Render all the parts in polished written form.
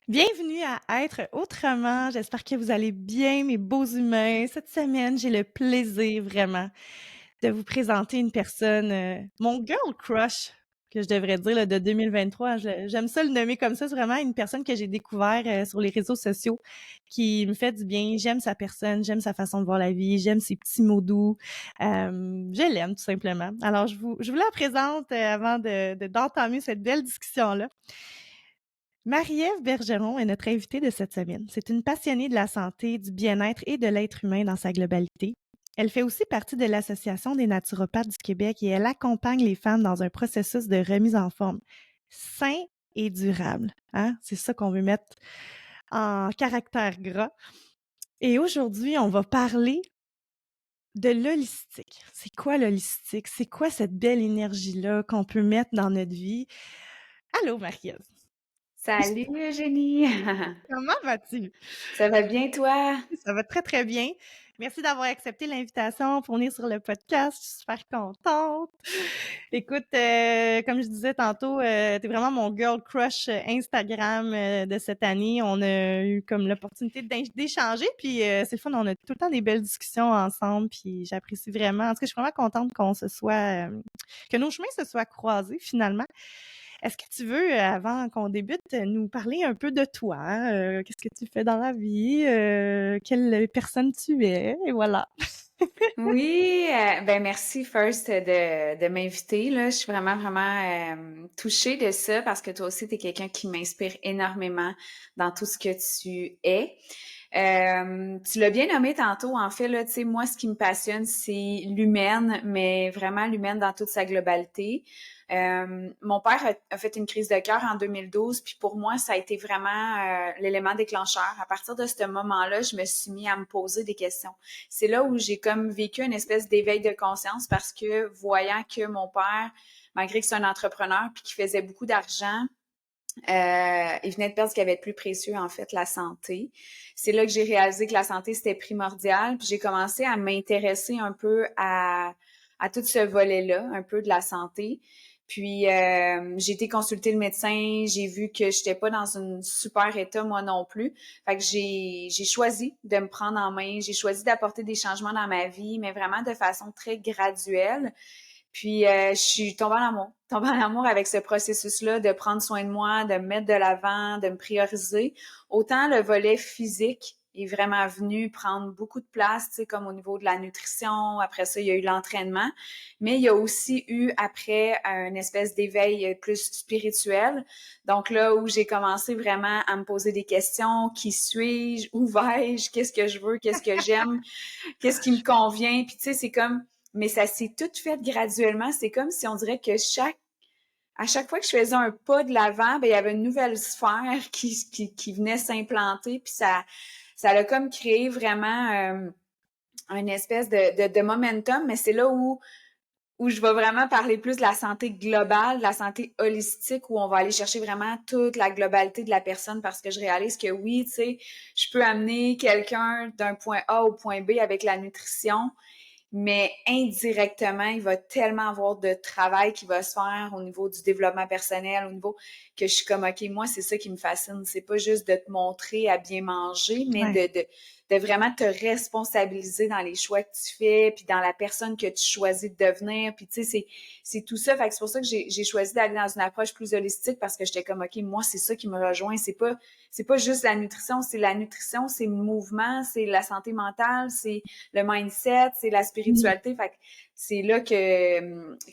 Bienvenue à Être autrement. J'espère que vous allez bien, mes beaux humains. Cette semaine, j'ai le plaisir vraiment de vous présenter une personne, mon girl crush, que je devrais dire là, de 2023. J'aime ça le nommer comme ça. C'est vraiment une personne que j'ai découvert sur les réseaux sociaux qui me fait du bien. J'aime sa personne, j'aime sa façon de voir la vie, j'aime ses petits mots doux. Je l'aime tout simplement. Alors, je vous la présente avant d'entamer cette belle discussion-là. Marie-Ève Bergeron est notre invitée de cette semaine. C'est une passionnée de la santé, du bien-être et de l'être humain dans sa globalité. Elle fait aussi partie de l'Association des naturopathes du Québec et elle accompagne les femmes dans un processus de remise en forme sain et durable. Hein? C'est ça qu'on veut mettre en caractère gras. Et aujourd'hui, on va parler de l'holistique. C'est quoi l'holistique? C'est quoi cette belle énergie-là qu'on peut mettre dans notre vie? Allô, Marie-Ève. Salut Eugénie! Comment vas-tu? Ça va bien toi? Ça va très, très bien. Merci d'avoir accepté l'invitation pour venir sur le podcast. Je suis super contente. Écoute, comme je disais tantôt, t'es vraiment mon girl crush Instagram de cette année. On a eu comme l'opportunité d'échanger, puis c'est le fun. On a tout le temps des belles discussions ensemble, puis j'apprécie vraiment. En tout cas, je suis vraiment contente que nos chemins se soient croisés finalement. Est-ce que tu veux, avant qu'on débute, nous parler un peu de toi? Qu'est-ce que tu fais dans la vie? Quelle personne tu es? Et voilà. Oui, ben merci first de m'inviter là. Je suis vraiment touchée de ça parce que toi aussi t'es quelqu'un qui m'inspire énormément dans tout ce que tu es. Tu l'as bien nommé tantôt, en fait, là, tu sais, moi, ce qui me passionne, c'est l'humaine, mais vraiment l'humaine dans toute sa globalité. Mon père a fait une crise de cœur en 2012, puis pour moi, ça a été vraiment l'élément déclencheur. À partir de ce moment-là, je me suis mis à me poser des questions. C'est là où j'ai comme vécu une espèce d'éveil de conscience parce que voyant que mon père, malgré que c'est un entrepreneur puis qu'il faisait beaucoup d'argent, il venait de perdre ce qu'il avait de plus précieux, en fait, la santé. C'est là que j'ai réalisé que la santé, c'était primordial. Puis j'ai commencé à m'intéresser un peu à tout ce volet-là, un peu de la santé. Puis j'ai été consulter le médecin, j'ai vu que j'étais pas dans un super état moi non plus. Fait que j'ai choisi de me prendre en main, j'ai choisi d'apporter des changements dans ma vie, mais vraiment de façon très graduelle. Puis je suis tombée en amour avec ce processus-là de prendre soin de moi, de me mettre de l'avant, de me prioriser. Autant le volet physique est vraiment venu prendre beaucoup de place, tu sais, comme au niveau de la nutrition. Après ça, il y a eu l'entraînement, mais il y a aussi eu après une espèce d'éveil plus spirituel. Donc là où j'ai commencé vraiment à me poser des questions, qui suis-je, où vais-je, qu'est-ce que je veux, qu'est-ce que j'aime, qu'est-ce qui me convient. Puis tu sais, c'est comme mais ça s'est tout fait graduellement. C'est comme si on dirait que à chaque fois que je faisais un pas de l'avant, ben, il y avait une nouvelle sphère qui venait s'implanter, puis ça a comme créé vraiment une espèce de momentum, mais c'est là où je vais vraiment parler plus de la santé globale, de la santé holistique, où on va aller chercher vraiment toute la globalité de la personne parce que je réalise que oui, tu sais, je peux amener quelqu'un d'un point A au point B avec la nutrition, mais indirectement, il va tellement avoir de travail qui va se faire au niveau du développement personnel, au niveau que je suis comme, OK, moi, c'est ça qui me fascine. C'est pas juste de te montrer à bien manger, mais Ouais. de vraiment te responsabiliser dans les choix que tu fais, puis dans la personne que tu choisis de devenir. Puis, tu sais, c'est tout ça. Fait que c'est pour ça que j'ai choisi d'aller dans une approche plus holistique parce que j'étais comme, OK, moi, c'est ça qui me rejoint. C'est pas juste la nutrition, c'est le mouvement, c'est la santé mentale, c'est le mindset, c'est la spiritualité. Fait que c'est là que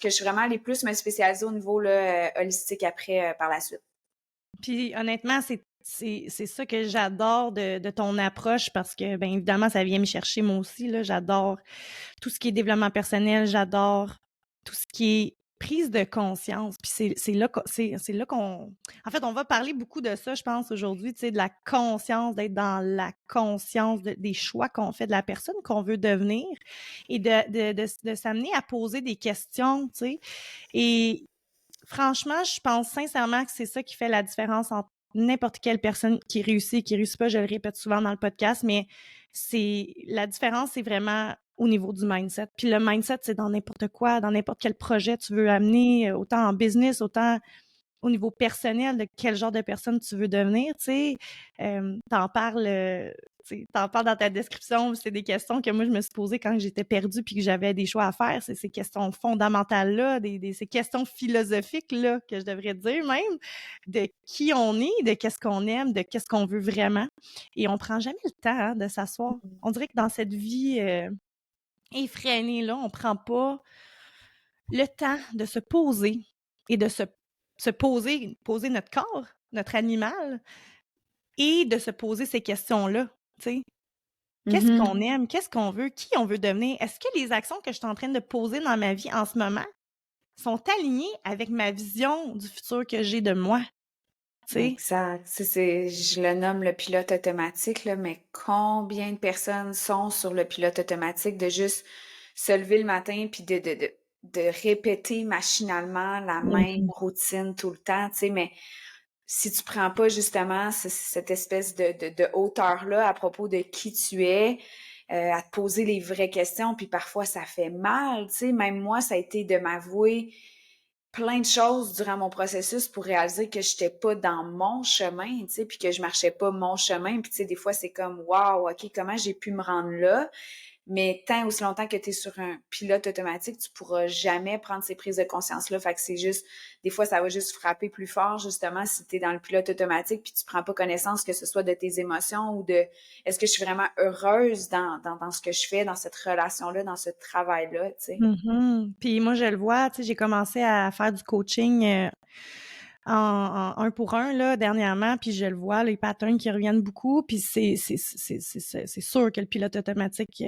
je suis vraiment allée plus me spécialiser au niveau là, holistique après par la suite. Puis honnêtement, c'est ça que j'adore de ton approche parce que, bien évidemment, ça vient me chercher moi aussi, là. J'adore tout ce qui est développement personnel, j'adore tout ce qui est prise de conscience. Puis c'est là qu'on... En fait, on va parler beaucoup de ça, je pense, aujourd'hui, tu sais, de la conscience, d'être dans la conscience des choix qu'on fait, de la personne qu'on veut devenir et de s'amener à poser des questions, tu sais. Et franchement, je pense sincèrement que c'est ça qui fait la différence entre n'importe quelle personne qui réussit pas, je le répète souvent dans le podcast, mais la différence, c'est vraiment au niveau du mindset. Puis le mindset, c'est dans n'importe quoi, dans n'importe quel projet tu veux amener, autant en business, au niveau personnel de quel genre de personne tu veux devenir, tu sais. T'en parles, tu sais, t'en parles dans ta description, c'est des questions que moi je me suis posées quand j'étais perdue puis que j'avais des choix à faire. C'est ces questions fondamentales-là, ces questions philosophiques-là, que je devrais dire même, de qui on est, de qu'est-ce qu'on aime, de qu'est-ce qu'on veut vraiment. Et on prend jamais le temps, hein, de s'asseoir. On dirait que dans cette vie effrénée-là, on prend pas le temps de se poser et de se poser notre corps, notre animal, et de se poser ces questions-là, tu sais. Qu'est-ce qu'on Mhm. aime? Qu'est-ce qu'on veut? Qui on veut devenir? Est-ce que les actions que je suis en train de poser dans ma vie en ce moment sont alignées avec ma vision du futur que j'ai de moi, tu sais? Exact. Je le nomme le pilote automatique, là, mais combien de personnes sont sur le pilote automatique de juste se lever le matin puis de répéter machinalement la même Mmh. routine tout le temps, tu sais, mais si tu prends pas justement cette espèce de hauteur-là à propos de qui tu es, à te poser les vraies questions, puis parfois ça fait mal, tu sais, même moi, ça a été de m'avouer plein de choses durant mon processus pour réaliser que j'étais pas dans mon chemin, tu sais, puis que je marchais pas mon chemin, puis tu sais, des fois, c'est comme « Wow, OK, comment j'ai pu me rendre là? » Mais tant aussi longtemps que tu es sur un pilote automatique, tu pourras jamais prendre ces prises de conscience-là. Fait que c'est juste, des fois, ça va juste frapper plus fort, justement, si tu es dans le pilote automatique puis tu prends pas connaissance, que ce soit de tes émotions ou de est-ce que je suis vraiment heureuse dans ce que je fais, dans cette relation-là, dans ce travail-là, tu sais. Mmh. Puis moi, je le vois, tu sais, j'ai commencé à faire du coaching, en un pour un là dernièrement, puis je le vois, les patterns qui reviennent beaucoup, puis c'est sûr que le pilote automatique,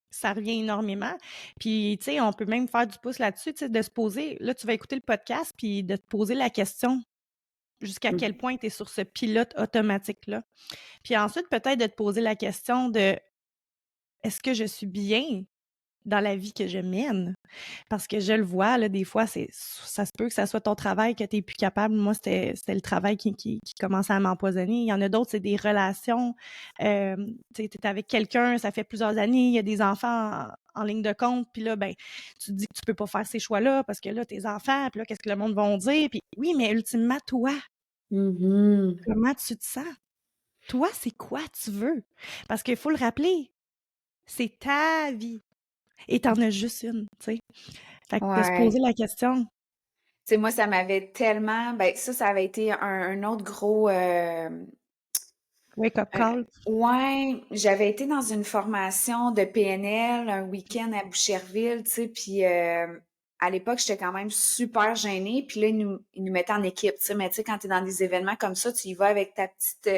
ça revient énormément. Puis, tu sais, on peut même faire du pouce là-dessus, tu sais, de se poser là, tu vas écouter le podcast, puis de te poser la question, jusqu'à quel Mhm. point tu es sur ce pilote automatique-là. Puis ensuite, peut-être de te poser la question de: «Est-ce que je suis bien dans la vie que je mène?» Parce que je le vois, là, des fois, ça se peut que ça soit ton travail que tu es plus capable. Moi, c'était le travail qui commençait à m'empoisonner. Il y en a d'autres, c'est des relations. Tu sais, tu es avec quelqu'un, ça fait plusieurs années, il y a des enfants en ligne de compte, puis là, ben, tu te dis que tu peux pas faire ces choix-là parce que là, tes enfants, puis là, qu'est-ce que le monde va dire? Puis oui, mais ultimement, toi, Mhm. comment tu te sens? Toi, c'est quoi tu veux? Parce qu'il faut le rappeler, c'est ta vie et tu en as juste une, tu sais? Fait que de se Ouais. poser la question. Tu sais, moi, ça m'avait tellement, ben ça avait été un autre gros, Wake up call. ouais, j'avais été dans une formation de PNL un week-end à Boucherville, tu sais, puis à l'époque, j'étais quand même super gênée, puis là, ils nous mettaient en équipe, tu sais, mais tu sais, quand t'es dans des événements comme ça, tu y vas avec ta petite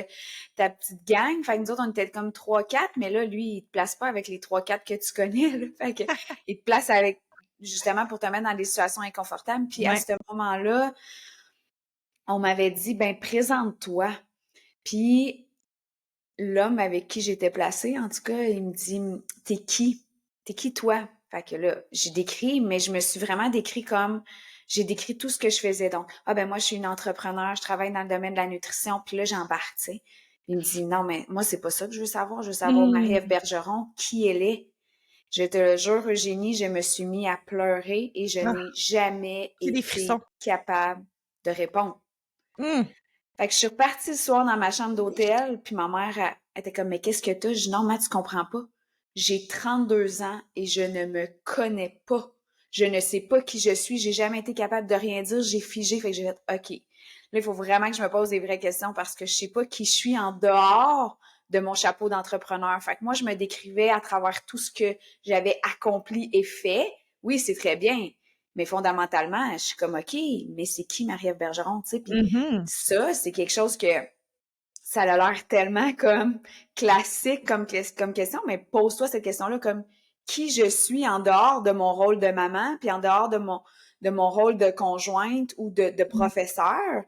gang, fait que nous autres, on était comme trois quatre, mais là, lui, il te place pas avec les trois quatre que tu connais, là, fait que il te place avec, justement, pour te mettre dans des situations inconfortables, puis à Ouais. ce moment-là, on m'avait dit, ben, présente-toi, puis l'homme avec qui j'étais placée, en tout cas, il me dit: T'es qui? T'es qui toi? » Fait que là, j'ai décrit, mais je me suis vraiment décrit comme j'ai décrit tout ce que je faisais. Donc, ah ben moi, je suis une entrepreneur, je travaille dans le domaine de la nutrition, puis là, j'embarque, tu sais. Il me dit: Non, mais moi, c'est pas ça que je veux savoir. Je veux savoir Marie-Ève Mmh. Bergeron, qui elle est. Je te le jure, Eugénie, je me suis mis à pleurer et je Ah, n'ai jamais j'ai des frissons. été capable de répondre. Mmh. Fait que je suis repartie le soir dans ma chambre d'hôtel, puis ma mère elle était comme: « Mais qu'est-ce que t'as? » Je dis: « Non, maman, tu comprends pas. J'ai 32 ans et je ne me connais pas. Je ne sais pas qui je suis. J'ai jamais été capable de rien dire. J'ai figé. » Fait que j'ai fait: « OK. Là, il faut vraiment que je me pose des vraies questions parce que je sais pas qui je suis en dehors de mon chapeau d'entrepreneur. » Fait que moi, je me décrivais à travers tout ce que j'avais accompli et fait. Oui, c'est très bien. Mais fondamentalement, je suis comme: « OK, mais c'est qui Marie-Ève Bergeron? » Tu sais, puis Mmh. ça, c'est quelque chose que ça a l'air tellement comme classique comme question, mais pose-toi cette question-là comme qui je suis en dehors de mon rôle de maman, puis en dehors de mon rôle de conjointe ou de Mmh. professeur.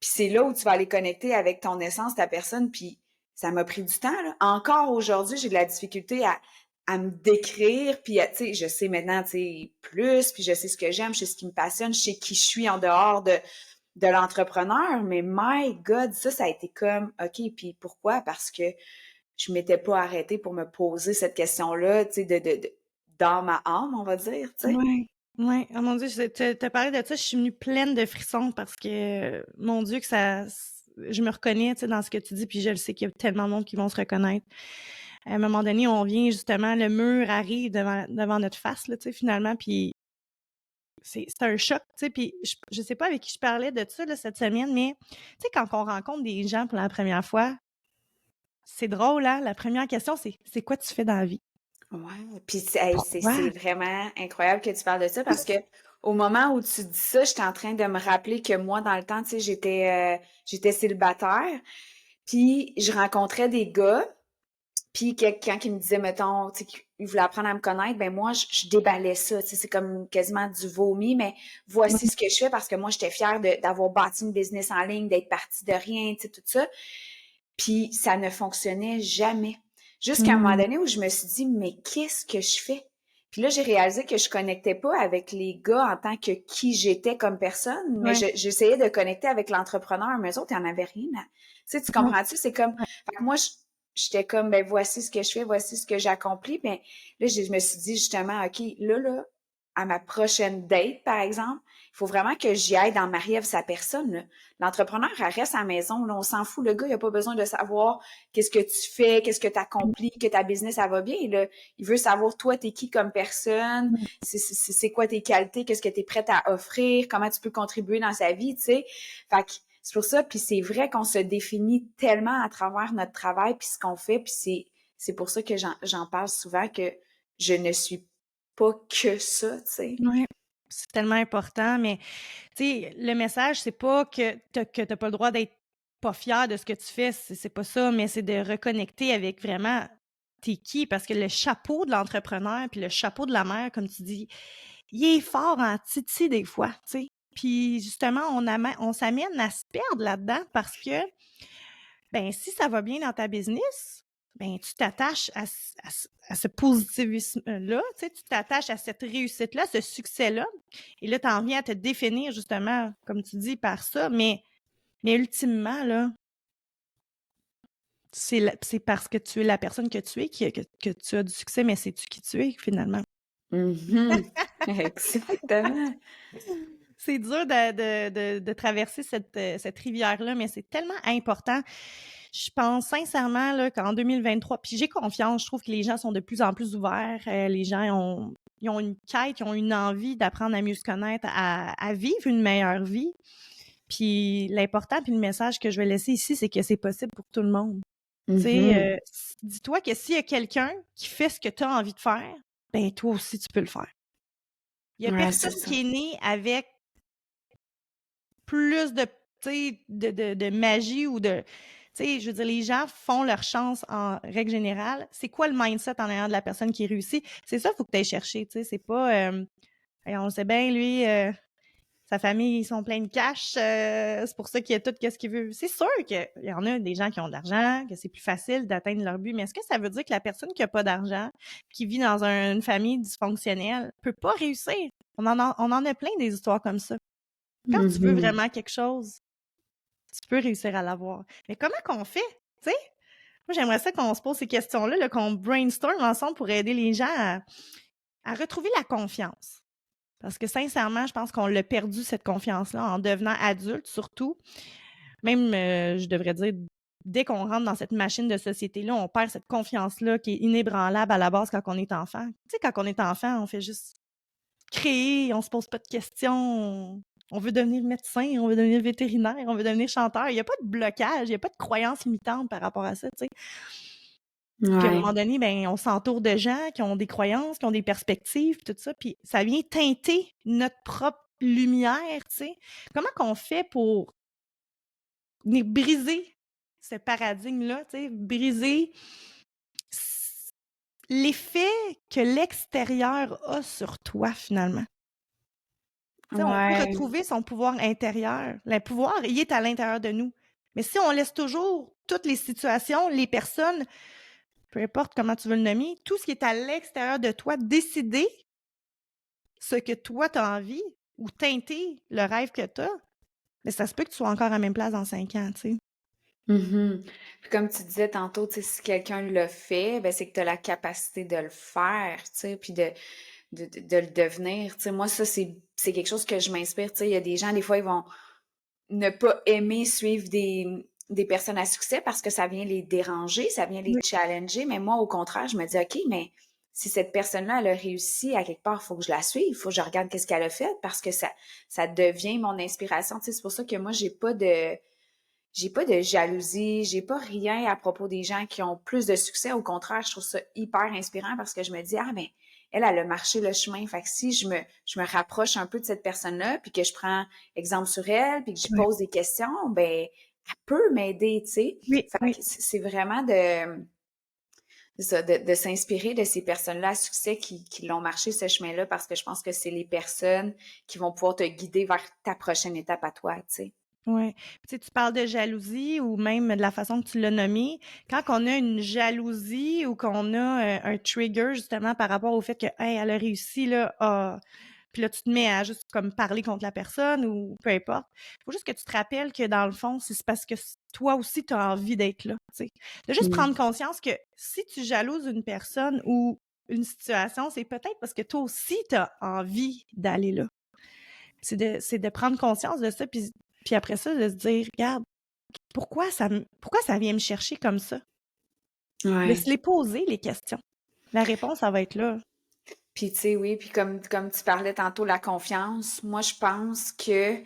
Puis c'est là où tu vas aller connecter avec ton essence, ta personne, puis ça m'a pris du temps, là. Encore aujourd'hui, j'ai de la difficulté à me décrire, puis tu sais, je sais maintenant, tu sais, plus, puis je sais ce que j'aime, je sais ce qui me passionne, je sais qui je suis en dehors de l'entrepreneur, mais my God, ça a été comme, OK, puis pourquoi? Parce que je m'étais pas arrêtée pour me poser cette question-là, tu sais, dans ma âme, on va dire, tu sais. Ouais. Ouais, oh mon Dieu, tu as parlé de ça, je suis venue pleine de frissons parce que, mon Dieu, que ça je me reconnais, tu sais, dans ce que tu dis, puis je le sais qu'il y a tellement de monde qui vont se reconnaître. À un moment donné, on vient justement, le mur arrive devant notre face, là, tu sais, finalement, puis c'est un choc, tu sais, puis je sais pas avec qui je parlais de ça, là, cette semaine, mais tu sais, quand on rencontre des gens pour la première fois, c'est drôle, hein? La première question, c'est: «C'est quoi tu fais dans la vie?» Ouais, puis c'est «Pourquoi?» vraiment incroyable que tu parles de ça parce que au moment où tu dis ça, j'étais en train de me rappeler que moi, dans le temps, tu sais, j'étais célibataire, puis je rencontrais des gars, puis quelqu'un qui me disait, mettons, tu sais, qu'il voulait apprendre à me connaître, ben moi, je déballais ça, tu sais, c'est comme quasiment du vomi, mais voici ce que je fais parce que moi, j'étais fière d'avoir bâti une business en ligne, d'être partie de rien, tu sais, tout ça. Puis ça ne fonctionnait jamais. Jusqu'à un moment Mmh. donné où je me suis dit, mais qu'est-ce que je fais? Puis là, j'ai réalisé que je connectais pas avec les gars en tant que qui j'étais comme personne, mais Ouais, j'essayais de connecter avec l'entrepreneur, mais eux autres, il n'y en avait rien à... Tu sais, tu non, comprends-tu? C'est comme... ouais. Fait que moi, j'étais comme, ben voici ce que je fais, voici ce que j'accomplis. Mais là, je me suis dit justement, OK, là, à ma prochaine date, par exemple, il faut vraiment que j'y aille dans Marie-Ève, sa personne, là. L'entrepreneur, elle reste à la maison, là, on s'en fout. Le gars, il n'a pas besoin de savoir qu'est-ce que tu fais, qu'est-ce que tu accomplis, que ta business, ça va bien. Là. Il veut savoir, toi, t'es qui comme personne, c'est quoi tes qualités, qu'est-ce que tu es prête à offrir, comment tu peux contribuer dans sa vie, tu sais. Fait que c'est pour ça, puis c'est vrai qu'on se définit tellement à travers notre travail, puis ce qu'on fait, puis c'est pour ça que j'en parle souvent, que je ne suis pas que ça, tu sais. Ouais, c'est tellement important, mais tu sais, le message, c'est pas que t'as pas le droit d'être pas fier de ce que tu fais, c'est pas ça, mais c'est de reconnecter avec vraiment t'es qui, parce que le chapeau de l'entrepreneur puis le chapeau de la mère, comme tu dis, il est fort en titi des fois, tu sais. Puis justement, on s'amène à se perdre là-dedans parce que, ben, si ça va bien dans ta business, ben, tu t'attaches à ce positivisme-là, tu sais, tu t'attaches à cette réussite-là, ce succès-là. Et là, tu en viens à te définir justement, comme tu dis, par ça. Mais ultimement, là, c'est parce que tu es la personne que tu es que tu as du succès, mais c'est tu qui tu es finalement. Mhm. Exactement. C'est dur de traverser cette rivière-là, mais c'est tellement important. Je pense sincèrement là, qu'en 2023, puis j'ai confiance, je trouve que les gens sont de plus en plus ouverts. Les gens ils ont une quête, ils ont une envie d'apprendre à mieux se connaître, à vivre une meilleure vie. Puis l'important, puis le message que je vais laisser ici, c'est que c'est possible pour tout le monde. Tu sais, Mhm. dis-toi que s'il y a quelqu'un qui fait ce que tu as envie de faire, ben toi aussi, tu peux le faire. Il y a Ouais, c'est personne ça. qui est né avec plus de, tu sais, de magie ou de... Tu sais, je veux dire, les gens font leur chance en règle générale. C'est quoi le mindset en arrière de la personne qui réussit? C'est ça, il faut que tu ailles chercher, tu sais. C'est pas... hey, on le sait bien, lui, sa famille, ils sont pleins de cash. C'est pour ça qu'il a tout ce qu'il veut. C'est sûr qu'il y en a des gens qui ont de l'argent, que c'est plus facile d'atteindre leur but. Mais est-ce que ça veut dire que la personne qui a pas d'argent, qui vit dans une famille dysfonctionnelle, peut pas réussir? On en a plein des histoires comme ça. Quand tu veux Mhm. vraiment quelque chose, tu peux réussir à l'avoir. Mais comment qu'on fait? Tu sais? Moi, j'aimerais ça qu'on se pose ces questions-là, là, qu'on brainstorm ensemble pour aider les gens à retrouver la confiance. Parce que sincèrement, je pense qu'on l'a perdu, cette confiance-là, en devenant adulte, surtout. Même, je devrais dire, dès qu'on rentre dans cette machine de société-là, on perd cette confiance-là qui est inébranlable à la base quand on est enfant. Tu sais, quand on est enfant, on fait juste créer, on se pose pas de questions, on veut devenir médecin, on veut devenir vétérinaire, on veut devenir chanteur. Il y a pas de blocage, il y a pas de croyance limitante par rapport à ça, tu sais. Puis à un Ouais. moment donné, ben, on s'entoure de gens qui ont des croyances, qui ont des perspectives, tout ça, puis ça vient teinter notre propre lumière, tu sais. Comment qu'on fait pour venir briser ce paradigme-là, tu sais, briser l'effet que l'extérieur a sur toi, finalement? Tu sais, on peut Ouais. retrouver son pouvoir intérieur. Le pouvoir, il est à l'intérieur de nous. Mais si on laisse toujours toutes les situations, les personnes, peu importe comment tu veux le nommer, tout ce qui est à l'extérieur de toi, décider ce que toi tu as envie ou teinter le rêve que tu as, mais ça se peut que tu sois encore à la même place dans 5 ans, tu sais. Mhm. Puis comme tu disais tantôt, tu sais, si quelqu'un le fait, ben c'est que tu as la capacité de le faire, tu sais, puis de le devenir. Tu sais, moi, ça, c'est quelque chose que je m'inspire. Tu sais, il y a des gens, des fois, ils vont ne pas aimer suivre des personnes à succès parce que ça vient les déranger, ça vient les Oui, challenger. Mais moi, au contraire, je me dis, OK, mais si cette personne-là, elle a réussi à quelque part, il faut que je la suive, il faut que je regarde qu'est-ce qu'elle a fait parce que ça devient mon inspiration. Tu sais, c'est pour ça que moi, j'ai pas de jalousie, j'ai pas rien à propos des gens qui ont plus de succès. Au contraire, je trouve ça hyper inspirant parce que je me dis, ah, ben, elle a marché le chemin. Fait que si je me rapproche un peu de cette personne-là, puis que je prends exemple sur elle, puis que j'y ouais. pose des questions, ben, elle peut m'aider, tu sais. Oui, Fait que oui. c'est vraiment de s'inspirer de ces personnes-là à succès qui l'ont marché ce chemin-là parce que je pense que c'est les personnes qui vont pouvoir te guider vers ta prochaine étape à toi, tu sais. Ouais. Tu sais, tu parles de jalousie ou même de la façon que tu l'as nommé. Quand on a une jalousie ou qu'on a un trigger justement par rapport au fait que, hey, elle a réussi, là, ah. Puis là, tu te mets à juste comme parler contre la personne ou peu importe. Faut juste que tu te rappelles que dans le fond, c'est parce que toi aussi, tu as envie d'être là, tu sais. De juste Mm. prendre conscience que si tu jalouses une personne ou une situation, c'est peut-être parce que toi aussi, tu as envie d'aller là. C'est de prendre conscience de ça, puis après ça, de se dire, regarde, pourquoi ça vient me chercher comme ça? De Ouais. se les poser, les questions. La réponse, ça va être là. Puis tu sais, oui, puis comme tu parlais tantôt, la confiance, moi je pense que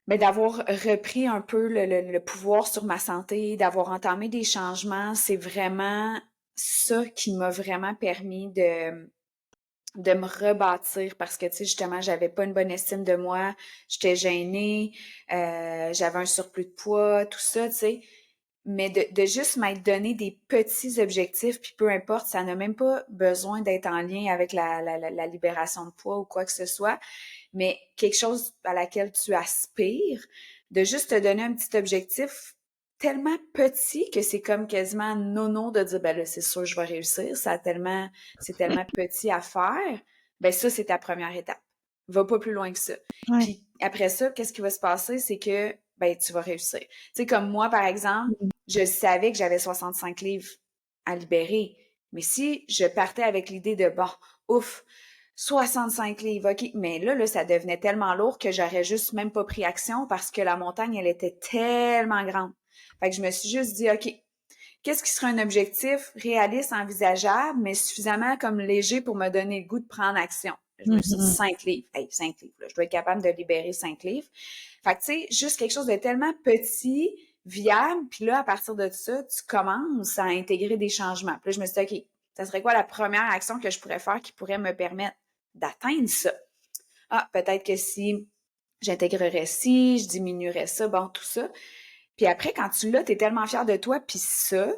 d'avoir repris un peu le pouvoir sur ma santé, d'avoir entamé des changements, c'est vraiment ça qui m'a vraiment permis de me rebâtir parce que, tu sais, justement, j'avais pas une bonne estime de moi, j'étais gênée, j'avais un surplus de poids, tout ça, tu sais. Mais de juste m'être donné des petits objectifs, puis peu importe, ça n'a même pas besoin d'être en lien avec la libération de poids ou quoi que ce soit, mais quelque chose à laquelle tu aspires, de juste te donner un petit objectif tellement petit que c'est comme quasiment nono de dire, ben là, c'est sûr, je vais réussir, c'est tellement petit à faire, ben ça, c'est ta première étape. Va pas plus loin que ça. Ouais. Puis après ça, qu'est-ce qui va se passer? C'est que, ben, tu vas réussir. Tu sais, comme moi, par exemple, Mhm. je savais que j'avais 65 livres à libérer. Mais si je partais avec l'idée de, bon, ouf, 65 livres, OK. Mais là, ça devenait tellement lourd que j'aurais juste même pas pris action parce que la montagne, elle était tellement grande. Fait que je me suis juste dit, OK, qu'est-ce qui serait un objectif réaliste, envisageable, mais suffisamment comme léger pour me donner le goût de prendre action? Je me suis dit Mhm. 5 livres. Hey, 5 livres. Là. Je dois être capable de libérer 5 livres. Fait que, tu sais, juste quelque chose de tellement petit, viable, puis là, à partir de ça, tu commences à intégrer des changements. Puis là, je me suis dit, OK, ça serait quoi la première action que je pourrais faire qui pourrait me permettre d'atteindre ça? Ah, peut-être que si j'intégrerais ci, je diminuerais ça, bon, tout ça. Puis après, quand tu l'as, tu es tellement fier de toi, puis ça,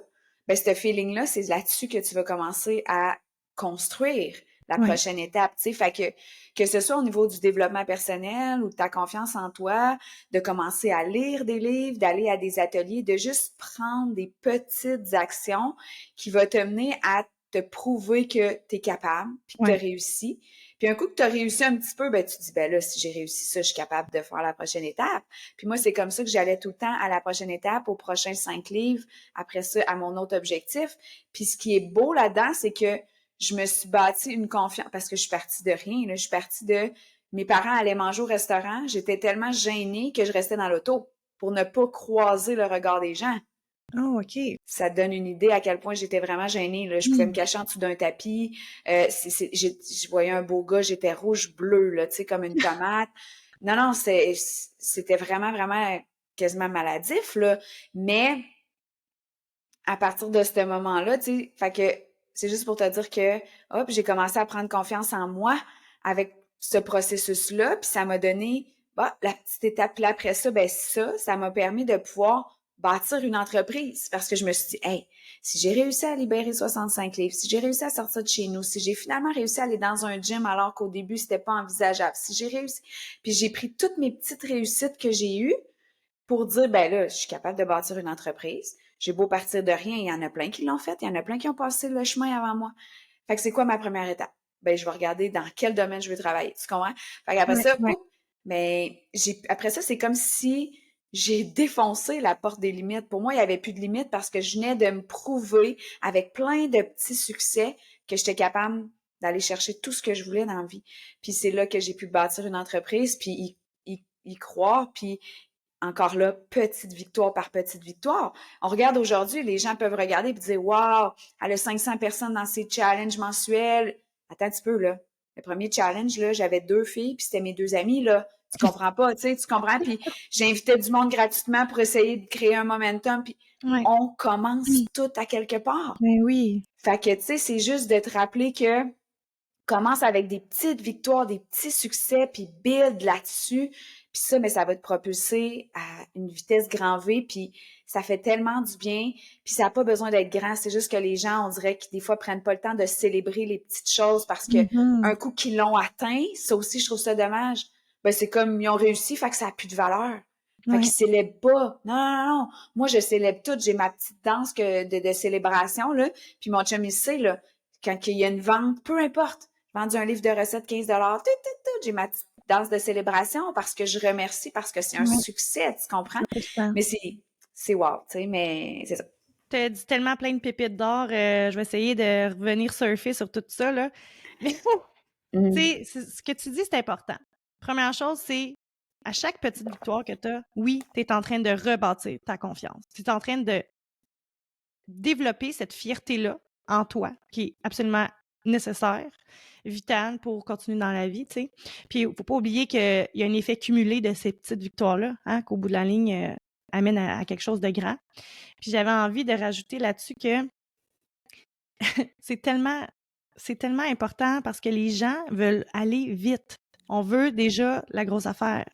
ben, ce feeling-là, c'est là-dessus que tu vas commencer à construire la Ouais. prochaine étape, tu sais. Fait que ce soit au niveau du développement personnel ou de ta confiance en toi, de commencer à lire des livres, d'aller à des ateliers, de juste prendre des petites actions qui vont te mener à te prouver que tu es capable, puis que tu as Ouais. réussi. Puis un coup que tu as réussi un petit peu, ben tu te dis, ben là, si j'ai réussi ça, je suis capable de faire la prochaine étape. Puis moi, c'est comme ça que j'allais tout le temps à la prochaine étape, aux prochains 5 livres, après ça, à mon autre objectif. Puis ce qui est beau là-dedans, c'est que je me suis bâti une confiance, parce que je suis partie de rien, là, je suis partie de, mes parents allaient manger au restaurant, j'étais tellement gênée que je restais dans l'auto pour ne pas croiser le regard des gens. Oh, OK. Ça te donne une idée à quel point j'étais vraiment gênée. Là. Je pouvais me Mmh. cacher en dessous d'un tapis. Je voyais un beau gars, j'étais rouge-bleu, là, tu sais, comme une tomate. Non, non, c'était vraiment, vraiment quasiment maladif, là. Mais à partir de ce moment-là, tu sais, fait que c'est juste pour te dire que, hop, j'ai commencé à prendre confiance en moi avec ce processus-là, puis ça m'a donné, bah, la petite étape. Puis là, après ça, ben ça m'a permis de pouvoir bâtir une entreprise parce que je me suis dit, hey, si j'ai réussi à libérer 65 livres, si j'ai réussi à sortir de chez nous, si j'ai finalement réussi à aller dans un gym alors qu'au début, c'était pas envisageable, si j'ai réussi, puis j'ai pris toutes mes petites réussites que j'ai eues, pour dire, ben là, je suis capable de bâtir une entreprise. J'ai beau partir de rien, il y en a plein qui l'ont fait, il y en a plein qui ont passé le chemin avant moi. Fait que c'est quoi ma première étape? Ben, je vais regarder dans quel domaine je veux travailler. Tu comprends? Fait qu'après Ouais, ça, ouais. mais après ça, c'est comme si j'ai défoncé la porte des limites. Pour moi, il n'y avait plus de limites parce que je venais de me prouver avec plein de petits succès que j'étais capable d'aller chercher tout ce que je voulais dans la vie. Puis c'est là que j'ai pu bâtir une entreprise, puis y croire, puis encore là, petite victoire par petite victoire. On regarde aujourd'hui, les gens peuvent regarder et dire « Wow, elle a 500 personnes dans ses challenges mensuels. » Attends un petit peu, là. Le premier challenge, là, j'avais 2 filles, puis c'était mes 2 amies, là. Tu comprends pas, tu sais, tu comprends? Puis j'invitais du monde gratuitement pour essayer de créer un momentum, puis Ouais. on commence tout à quelque part. Ben oui. Fait que, tu sais, c'est juste de te rappeler que commence avec des petites victoires, des petits succès, puis build là-dessus. Puis ça, mais ça va te propulser à une vitesse grand V, puis ça fait tellement du bien. Puis ça n'a pas besoin d'être grand, c'est juste que les gens, on dirait qu'ils des fois prennent pas le temps de célébrer les petites choses parce que un coup qu'ils l'ont atteint, ça aussi, je trouve ça dommage. Ben, c'est comme ils ont réussi, fait que ça n'a plus de valeur. Fait qu'ils célèbrent pas. Non, non, non. Moi, je célèbre tout. J'ai ma petite danse de célébration, là. Puis mon chum, il sait, là, quand il y a une vente, peu importe. J'ai vendu un livre de recettes, 15 j'ai ma petite danse de célébration parce que je remercie, parce que c'est un succès, tu comprends? Mais c'est wow, tu sais, mais c'est ça. Tu as dit tellement plein de pépites d'or. Je vais essayer de revenir surfer sur tout ça, là. Mais, tu sais, ce que tu dis, c'est important. Première chose, c'est à chaque petite victoire que tu as, oui, tu es en train de rebâtir ta confiance. Tu es en train de développer cette fierté-là en toi, qui est absolument nécessaire, vitale pour continuer dans la vie, tu sais. Puis, il ne faut pas oublier qu'il y a un effet cumulé de ces petites victoires-là, hein, qu'au bout de la ligne, amène à quelque chose de grand. Puis, j'avais envie de rajouter là-dessus que c'est tellement important parce que les gens veulent aller vite. On veut déjà la grosse affaire.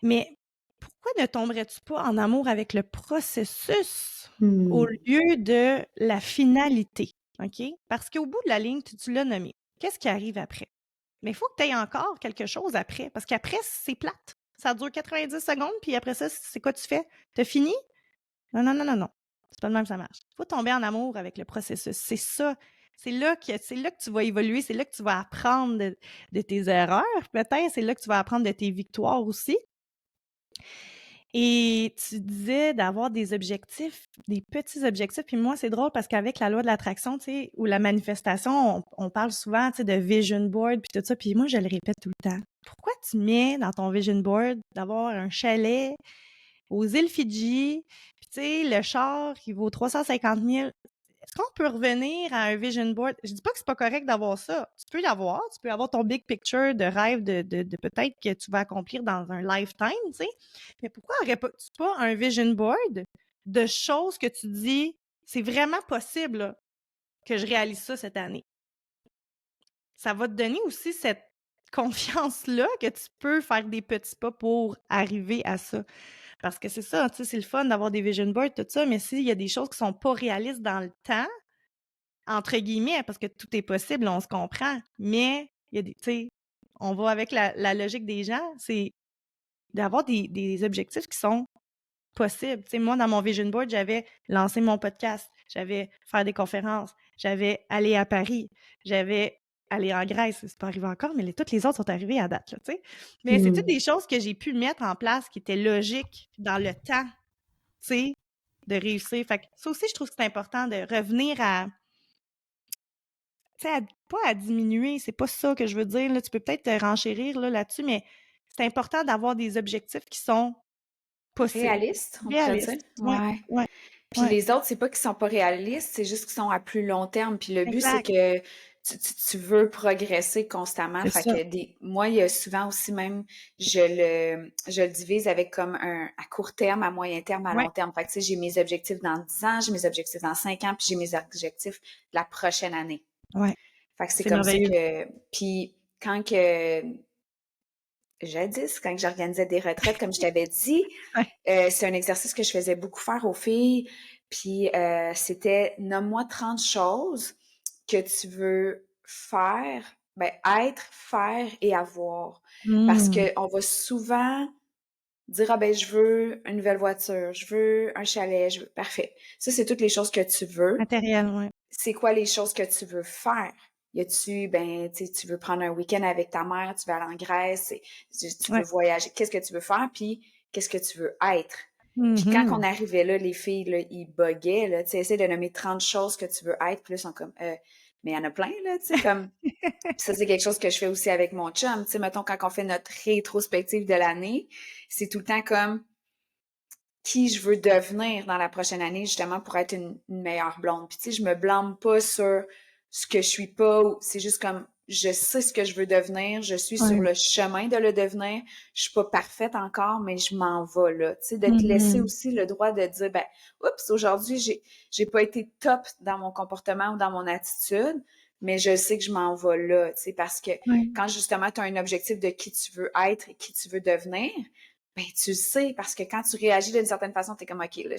Mais pourquoi ne tomberais-tu pas en amour avec le processus au lieu de la finalité? OK? Parce qu'au bout de la ligne, tu l'as nommé. Qu'est-ce qui arrive après? Mais il faut que tu aies encore quelque chose après. Parce qu'après, c'est plate. Ça dure 90 secondes, puis après ça, c'est quoi tu fais? T'as fini? Non, non, non, non, non. C'est pas de même que ça marche. Il faut tomber en amour avec le processus. C'est ça. C'est là que tu vas évoluer. C'est là que tu vas apprendre de tes erreurs, peut-être. C'est là que tu vas apprendre de tes victoires aussi. Et tu disais d'avoir des objectifs, des petits objectifs. Puis moi, c'est drôle parce qu'avec la loi de l'attraction, tu sais, ou la manifestation, on parle souvent, tu sais, de vision board puis tout ça. Puis moi, je le répète tout le temps. Pourquoi tu mets dans ton vision board d'avoir un chalet aux îles Fidji, puis tu sais, le char qui vaut 350 000? Est-ce qu'on peut revenir à un vision board? Je dis pas que c'est pas correct d'avoir ça. Tu peux l'avoir. Tu peux avoir ton big picture de rêve de peut-être que tu vas accomplir dans un lifetime, tu sais. Mais pourquoi aurais-tu pas un vision board de choses que tu dis, c'est vraiment possible là, que je réalise ça cette année? Ça va te donner aussi cette confiance-là que tu peux faire des petits pas pour arriver à ça. Parce que c'est ça, tu sais, c'est le fun d'avoir des vision boards, tout ça, mais s'il y a des choses qui sont pas réalistes dans le temps, entre guillemets, parce que tout est possible, on se comprend, mais il y a des, tu sais, on va avec la logique des gens, c'est d'avoir des objectifs qui sont possibles. Tu sais, moi, dans mon vision board, j'avais lancé mon podcast, j'avais faire des conférences, j'avais aller à Paris, j'avais aller en Grèce, c'est pas arrivé encore, mais toutes les autres sont arrivées à date, là, tu sais. Mais c'est toutes des choses que j'ai pu mettre en place qui étaient logiques dans le temps, tu sais, de réussir. Fait que ça aussi, je trouve que c'est important de revenir à, tu sais, pas à diminuer, c'est pas ça que je veux dire, là. Tu peux peut-être te renchérir là, là-dessus, mais c'est important d'avoir des objectifs qui sont possibles. Réaliste, on pourrait dire. Réalistes. Ouais, Ouais. ouais, Puis ouais. les autres, c'est pas qu'ils sont pas réalistes, c'est juste qu'ils sont à plus long terme. Puis le but, c'est Exact. que tu veux progresser constamment. C'est Fait ça. que moi, il y a souvent aussi même, je le divise avec comme à court terme, à moyen terme, à Ouais, long terme. Fait que tu sais, j'ai mes objectifs dans 10 ans, j'ai mes objectifs dans 5 ans, puis j'ai mes objectifs de la prochaine année. ouais. Fait que c'est C'est comme ça merveilleux. que, puis quand que, jadis, quand j'organisais des retraites, comme je t'avais dit, Ouais. c'est un exercice que je faisais beaucoup faire aux filles. Puis c'était nomme-moi 30 choses que tu veux faire, ben être, faire et avoir. Parce Mmh. qu'on va souvent dire ah ben je veux une nouvelle voiture, je veux un chalet, je veux parfait. Ça, c'est toutes les choses que tu veux. Matériel, ouais. C'est quoi les choses que tu veux faire? Y a-tu, ben, tu sais, tu veux prendre un week-end avec ta mère, tu veux aller en Grèce, tu veux Ouais. voyager, qu'est-ce que tu veux faire, puis qu'est-ce que tu veux être? Puis quand on Mhm. arrivait là, les filles, là, ils buguaient, là, tu sais, essaie de nommer 30 choses que tu veux être, puis là, ils sont comme, mais il y en a plein, là, tu sais, comme ça, c'est quelque chose que je fais aussi avec mon chum. Tu sais, mettons, quand on fait notre rétrospective de l'année, c'est tout le temps comme qui je veux devenir dans la prochaine année, justement, pour être une meilleure blonde. Puis, tu sais, je me blâme pas sur ce que je suis pas, c'est juste comme, je sais ce que je veux devenir, je suis sur Ouais. le chemin de le devenir, je suis pas parfaite encore, mais je m'en vais, là. Tu sais, de te laisser Mhm. aussi le droit de dire, ben, oups, aujourd'hui, j'ai pas été top dans mon comportement ou dans mon attitude, mais je sais que je m'en vais là, tu sais, parce que Ouais. quand justement tu as un objectif de qui tu veux être et qui tu veux devenir, ben, tu le sais, parce que quand tu réagis d'une certaine façon, tu es comme, OK, là,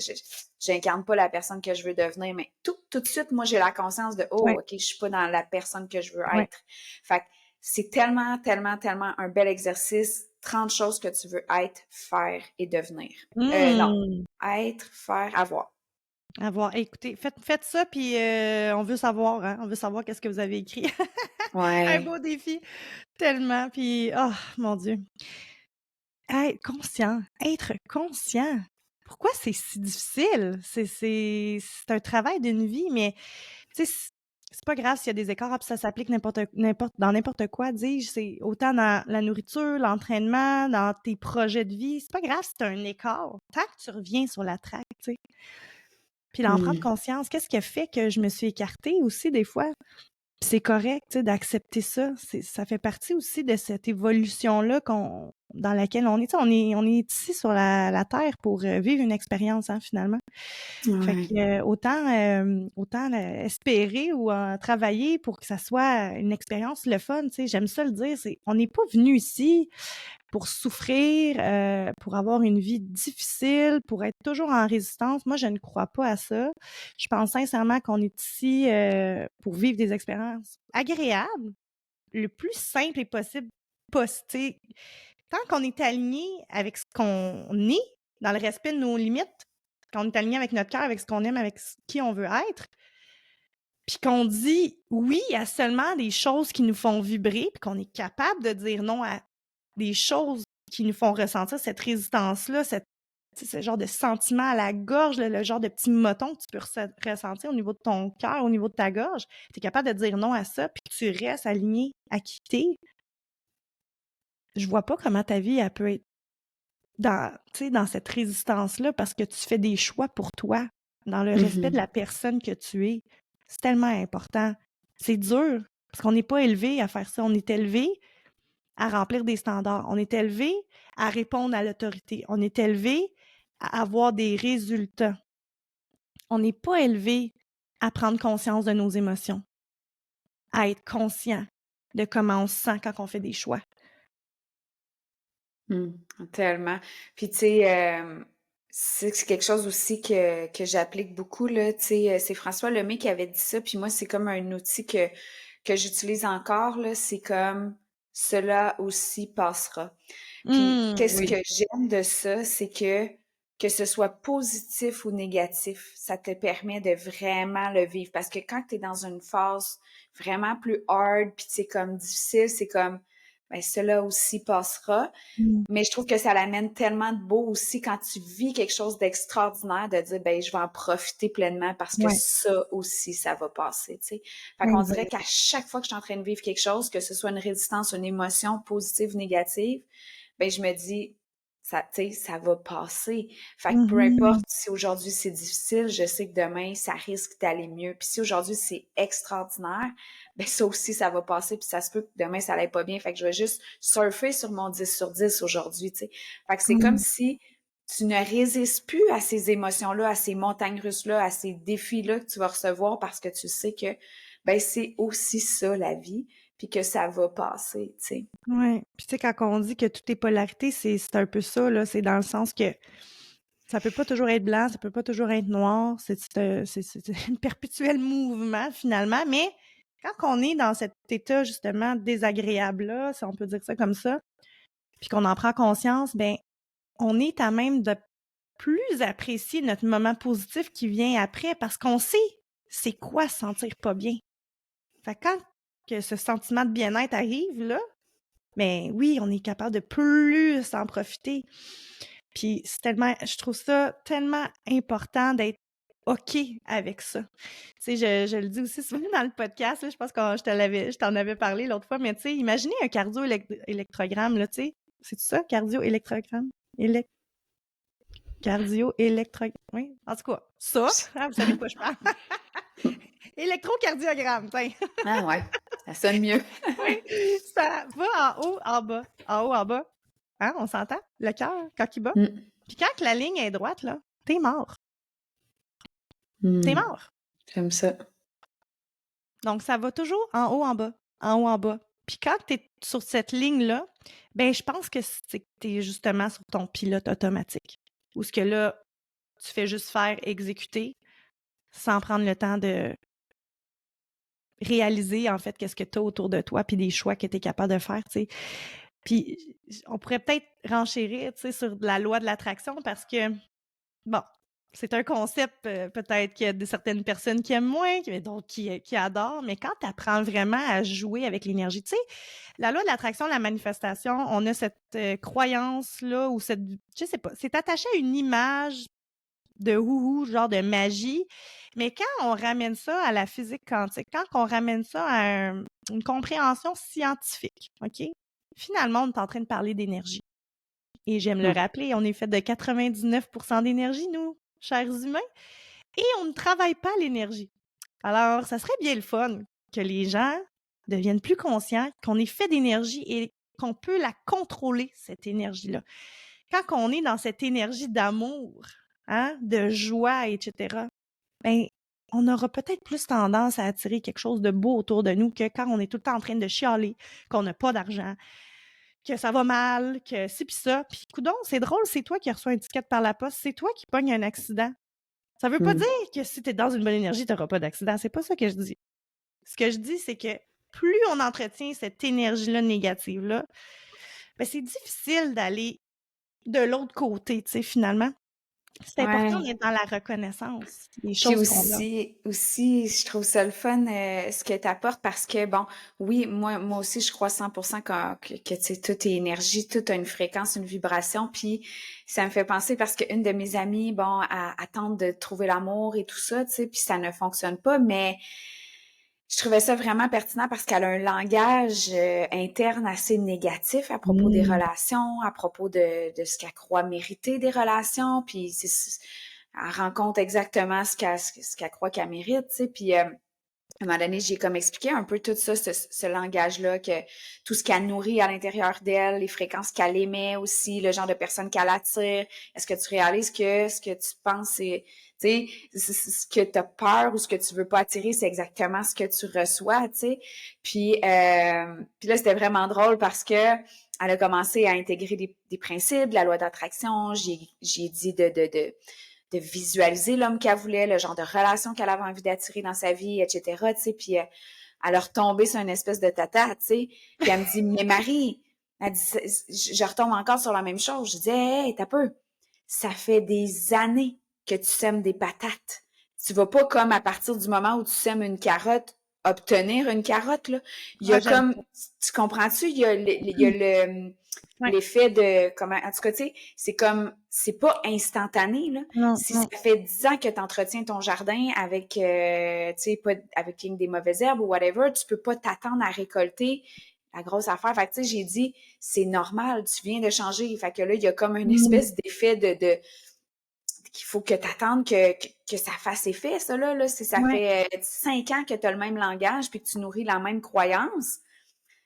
j'incarne pas la personne que je veux devenir, mais tout de suite, moi, j'ai la conscience de, oh, Ouais. OK, je suis pas dans la personne que je veux Ouais. être. Fait que c'est tellement, tellement, tellement un bel exercice, 30 choses que tu veux être, faire et devenir. Non, Hmm. être, faire, avoir. À voir. Écoutez, faites ça, puis on veut savoir, hein? On veut savoir qu'est-ce que vous avez écrit. Un Ouais. beau défi, tellement. Puis, oh mon Dieu. Être conscient. Être conscient. Pourquoi c'est si difficile? C'est un travail d'une vie, mais tu sais, c'est pas grave s'il y a des écarts, puis ça s'applique dans n'importe quoi, dis-je. C'est autant dans la nourriture, l'entraînement, dans tes projets de vie. C'est pas grave si t'as un écart. Tant que tu reviens sur la track, tu sais. Puis d'en prendre Hmm. conscience. Qu'est-ce qui a fait que je me suis écartée aussi des fois? Puis c'est correct, tu sais, d'accepter ça. Ça fait partie aussi de cette évolution-là dans laquelle on est. Tu sais, on est ici sur la Terre pour vivre une expérience, hein, finalement. Fait Ouais. que autant espérer ou travailler pour que ça soit une expérience le fun, tu sais. J'aime ça le dire, on n'est pas venu ici pour souffrir, pour avoir une vie difficile, pour être toujours en résistance. Moi, je ne crois pas à ça. Je pense sincèrement qu'on est ici pour vivre des expériences agréables, le plus simple et possible. Tu sais, tant qu'on est aligné avec ce qu'on est, dans le respect de nos limites, quand on est aligné avec notre cœur, avec ce qu'on aime, avec qui on veut être, puis qu'on dit oui à seulement des choses qui nous font vibrer, puis qu'on est capable de dire non à des choses qui nous font ressentir cette résistance-là, ce genre de sentiment à la gorge, le genre de petit moton que tu peux ressentir au niveau de ton cœur, au niveau de ta gorge. Tu es capable de dire non à ça, puis tu restes aligné à qui t'es. Je vois pas comment ta vie elle peut être dans cette résistance-là parce que tu fais des choix pour toi, dans le respect de Mhm. la personne que tu es. C'est tellement important. C'est dur parce qu'on n'est pas élevé à faire ça. On est élevé à remplir des standards. On est élevé à répondre à l'autorité. On est élevé à avoir des résultats. On n'est pas élevé à prendre conscience de nos émotions, à être conscient de comment on se sent quand on fait des choix. Mmh, tellement. Puis tu sais, c'est quelque chose aussi que j'applique beaucoup là, tu sais, c'est François Lemay qui avait dit ça, puis moi, c'est comme un outil que j'utilise encore là, c'est comme: «Cela aussi passera». Puis qu'est-ce que Oui. j'aime de ça, c'est que ce soit positif ou négatif, ça te permet de vraiment le vivre. Parce que quand tu es dans une phase vraiment plus hard, puis c'est comme difficile, c'est comme: «Ben, cela aussi passera». Mmh. Mais je trouve que ça l'amène tellement de beau aussi quand tu vis quelque chose d'extraordinaire, de dire, ben, je vais en profiter pleinement parce que Ouais, ça aussi, ça va passer, tu sais. Fait qu'on dirait exact. qu'à chaque fois que je suis en train de vivre quelque chose, que ce soit une résistance, une émotion positive ou négative, ben, je me dis, ça, tu sais, ça va passer. Fait que peu importe Mhm. si aujourd'hui c'est difficile, je sais que demain, ça risque d'aller mieux. Puis si aujourd'hui c'est extraordinaire, ben ça aussi, ça va passer, puis ça se peut que demain, ça n'aille pas bien. Fait que je vais juste surfer sur mon 10 sur 10 aujourd'hui, tu sais. Fait que c'est comme Mhm. si tu ne résistes plus à ces émotions-là, à ces montagnes russes-là, à ces défis-là que tu vas recevoir parce que tu sais que, ben, c'est aussi ça, la vie, puis que ça va passer, tu sais. Ouais. Puis tu sais, quand on dit que tout est polarité, c'est un peu ça, là. C'est dans le sens que ça peut pas toujours être blanc, ça peut pas toujours être noir. C'est un perpétuel mouvement, finalement. Mais quand on est dans cet état, justement, désagréable-là, si on peut dire ça comme ça, puis qu'on en prend conscience, ben on est à même de plus apprécier notre moment positif qui vient après parce qu'on sait c'est quoi se sentir pas bien. Fait que quand que ce sentiment de bien-être arrive, là, ben oui, on est capable de plus en profiter. Puis c'est tellement, je trouve ça tellement important d'être OK avec ça. Tu sais, je le dis aussi souvent dans le podcast, là, je pense que je t'en avais parlé l'autre fois, mais tu sais, imaginez un cardio-électrogramme, là, tu sais. C'est ça, cardio-électrogramme? Élec cardio-électrogramme. Oui, en tout cas, ça, hein, vous savez de quoi je parle. Électrocardiogramme, tiens. Ah ouais, ça sonne mieux. Oui, ça va en haut, en bas. En haut, en bas. Hein, on s'entend? Le cœur, quand il bat. Mm. Puis quand la ligne est droite, là, t'es mort. T'es Mm. mort. J'aime ça. Donc, ça va toujours en haut, en bas. En haut, en bas. Puis quand t'es sur cette ligne-là, ben je pense que c'est que t'es justement sur ton pilote automatique. Ou ce que là, tu fais juste faire exécuter sans prendre le temps de réaliser, en fait, qu'est-ce que tu as autour de toi puis des choix que tu es capable de faire, tu sais. Puis on pourrait peut-être renchérir, tu sais, sur la loi de l'attraction parce que, bon, c'est un concept peut-être qu'il y a certaines personnes qui aiment moins, d'autres qui adorent, mais quand tu apprends vraiment à jouer avec l'énergie, tu sais, la loi de l'attraction, la manifestation, on a cette croyance-là ou cette, je sais pas, c'est attaché à une image de houhou, genre de magie. Mais quand on ramène ça à la physique quantique, quand on ramène ça à une compréhension scientifique, OK? Finalement, on est en train de parler d'énergie. Et j'aime le Mm. rappeler, on est fait de 99% d'énergie, nous, chers humains, et on ne travaille pas l'énergie. Alors, ça serait bien le fun que les gens deviennent plus conscients qu'on est fait d'énergie et qu'on peut la contrôler, cette énergie-là. Quand on est dans cette énergie d'amour, hein, de joie, etc., ben, on aura peut-être plus tendance à attirer quelque chose de beau autour de nous que quand on est tout le temps en train de chialer, qu'on n'a pas d'argent, que ça va mal, que ci pis ça. Puis, coudonc, c'est drôle, c'est toi qui reçois une étiquette par la poste, c'est toi qui pognes un accident. Ça veut pas Mm. dire que si tu es dans une bonne énergie, tu n'auras pas d'accident. C'est pas ça que je dis. Ce que je dis, c'est que plus on entretient cette énergie-là négative-là, ben, c'est difficile d'aller de l'autre côté, tu sais, finalement. C'est important Ouais. d'être dans la reconnaissance des Puis choses qu'on a. aussi, je trouve ça le fun, ce que tu apportes parce que, bon, oui, moi aussi, je crois 100% que tu sais, tout est énergie, tout a une fréquence, une vibration. Puis ça me fait penser parce qu'une de mes amies, bon, elle tente de trouver l'amour et tout ça, tu sais, puis ça ne fonctionne pas, mais je trouvais ça vraiment pertinent parce qu'elle a un langage interne assez négatif à propos des Mmh. relations, à propos de ce qu'elle croit mériter des relations, puis elle rencontre exactement ce qu'elle croit qu'elle mérite, tu sais, puis à un moment donné, j'ai comme expliqué un peu tout ça, ce langage-là, que tout ce qu'elle nourrit à l'intérieur d'elle, les fréquences qu'elle émet aussi, le genre de personne qu'elle attire. Est-ce que tu réalises que ce que tu penses, c'est, tu sais, ce que tu as peur ou ce que tu veux pas attirer, c'est exactement ce que tu reçois, tu sais. Puis là, c'était vraiment drôle parce que elle a commencé à intégrer des principes, la loi d'attraction. J'ai dit de visualiser l'homme qu'elle voulait, le genre de relation qu'elle avait envie d'attirer dans sa vie, etc., tu sais, puis elle a retombé sur une espèce de tata, tu sais, puis elle me dit, mais Marie, elle dit, je retombe encore sur la même chose. Je dis, hey, t'as peu, ça fait des années que tu sèmes des patates. Tu vas pas comme à partir du moment où tu sèmes une carotte, obtenir une carotte, là. Il y Ah, a j'aime comme, ça. tu comprends-tu, il y a Ouais. l'effet de, comment, en tout cas, tu sais, c'est comme, c'est pas instantané, là. Non, Si ça non. fait 10 ans que tu entretiens ton jardin avec, tu sais, pas avec des mauvaises herbes ou whatever, tu peux pas t'attendre à récolter la grosse affaire. Fait que, tu sais, j'ai dit, c'est normal, tu viens de changer. Fait que là, il y a comme une Mmh. espèce d'effet de qu'il faut que tu attendes que ça fasse effet, ça, là. Si ça Ouais. fait 5 ans que tu as le même langage puis que tu nourris la même croyance,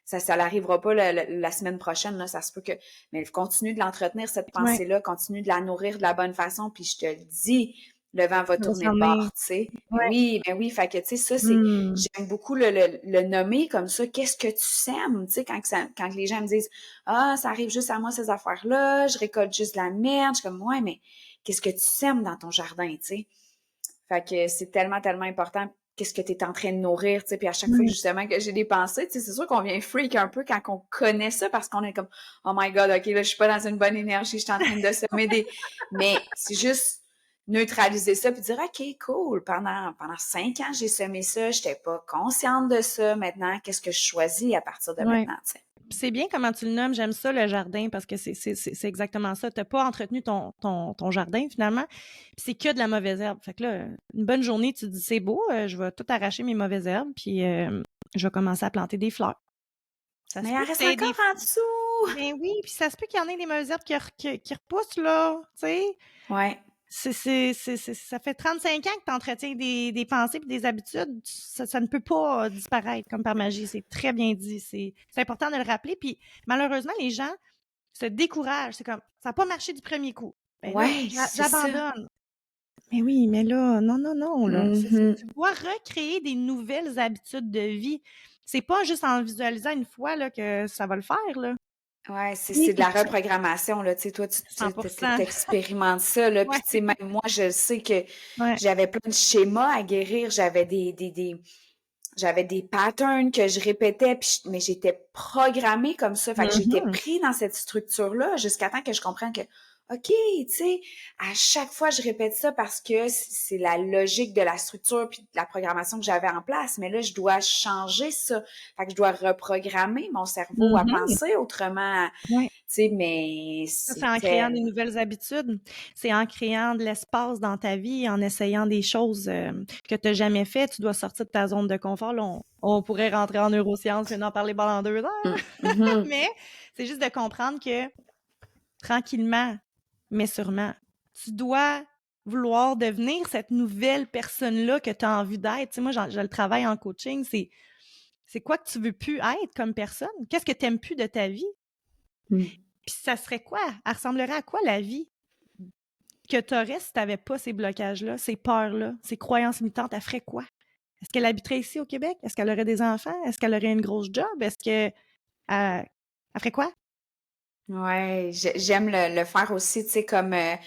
ça n'arrivera pas la semaine prochaine, là, ça se peut que... Mais continue de l'entretenir, cette Ouais. pensée-là, continue de la nourrir de la bonne façon, puis je te le dis, le vent va Ça va tourner s'en de venir. bord, tu sais. Ouais. Ben oui, fait que, tu sais, ça, c'est... Mmh. J'aime beaucoup le nommer comme ça. Qu'est-ce que tu sèmes, tu sais, quand les gens me disent « Ah, ça arrive juste à moi, ces affaires-là, je récolte juste de la merde. » Je suis comme « Ouais, mais qu'est-ce que tu sèmes dans ton jardin, tu sais? » Fait que c'est tellement, tellement important. Qu'est-ce que tu es en train de nourrir, tu sais, puis à chaque fois que Ouais. justement que j'ai des pensées, tu sais, c'est sûr qu'on vient freak un peu quand on connaît ça parce qu'on est comme oh my god, ok, là je suis pas dans une bonne énergie, je suis en train de semer des, mais c'est juste neutraliser ça puis dire ok, cool, pendant 5 ans j'ai semé ça, j'étais pas consciente de ça, maintenant qu'est-ce que je choisis à partir de Ouais. maintenant, tu sais. C'est bien comment tu le nommes, j'aime ça le jardin parce que c'est exactement ça. T'as pas entretenu ton jardin finalement, puis c'est que de la mauvaise herbe. Fait que là, une bonne journée, tu te dis c'est beau, je vais tout arracher mes mauvaises herbes, puis je vais commencer à planter des fleurs. Ça Mais se il peut en que reste t'aies des... encore en dessous! Ben oui, puis ça se peut qu'il y en ait des mauvaises herbes qui repoussent là, tu sais. Ouais. Ça fait 35 ans que tu entretiens des pensées et des habitudes. Ça ne peut pas disparaître comme par magie. C'est très bien dit. C'est important de le rappeler. Puis malheureusement, les gens se découragent. C'est comme, ça n'a pas marché du premier coup. Ben là, Ouais, c'est ça. j'abandonne. Mais oui, mais là, non, non, non, là. Mhm. Tu dois recréer des nouvelles habitudes de vie. C'est pas juste en visualisant une fois là, que ça va le faire, là. Ouais, c'est Oui, de la reprogrammation, là. Tu sais, toi, tu 100%. t'expérimentes ça, là. Puis, Ouais, tu sais, même moi, je sais que ouais. j'avais plein de schémas à guérir. J'avais des patterns que je répétais, puis mais j'étais programmée comme ça. Fait que j'étais Mhm. pris dans cette structure-là jusqu'à temps que je comprenne que, OK, tu sais, à chaque fois, je répète ça parce que c'est la logique de la structure puis de la programmation que j'avais en place. Mais là, je dois changer ça. Fait que je dois reprogrammer mon cerveau à Mhm. penser autrement, tu Ouais. sais, mais Ça, c'est en créant c'était... des nouvelles habitudes. C'est en créant de l'espace dans ta vie, en essayant des choses que tu n'as jamais fait. Tu dois sortir de ta zone de confort. Là, on pourrait rentrer en neurosciences et en parler pendant 2 heures. Mhm. Mais c'est juste de comprendre que tranquillement, mais sûrement, tu dois vouloir devenir cette nouvelle personne-là que tu as envie d'être. Tu sais, moi, je le travaille en coaching. C'est quoi que tu veux plus être comme personne? Qu'est-ce que tu n'aimes plus de ta vie? Puis ça serait quoi? Elle ressemblerait à quoi la vie que tu aurais si tu n'avais pas ces blocages-là, ces peurs-là, ces croyances limitantes? Elle ferait quoi? Est-ce qu'elle habiterait ici au Québec? Est-ce qu'elle aurait des enfants? Est-ce qu'elle aurait une grosse job? Est-ce que elle ferait quoi? Ouais, j'aime le faire aussi, tu sais, comme, ben,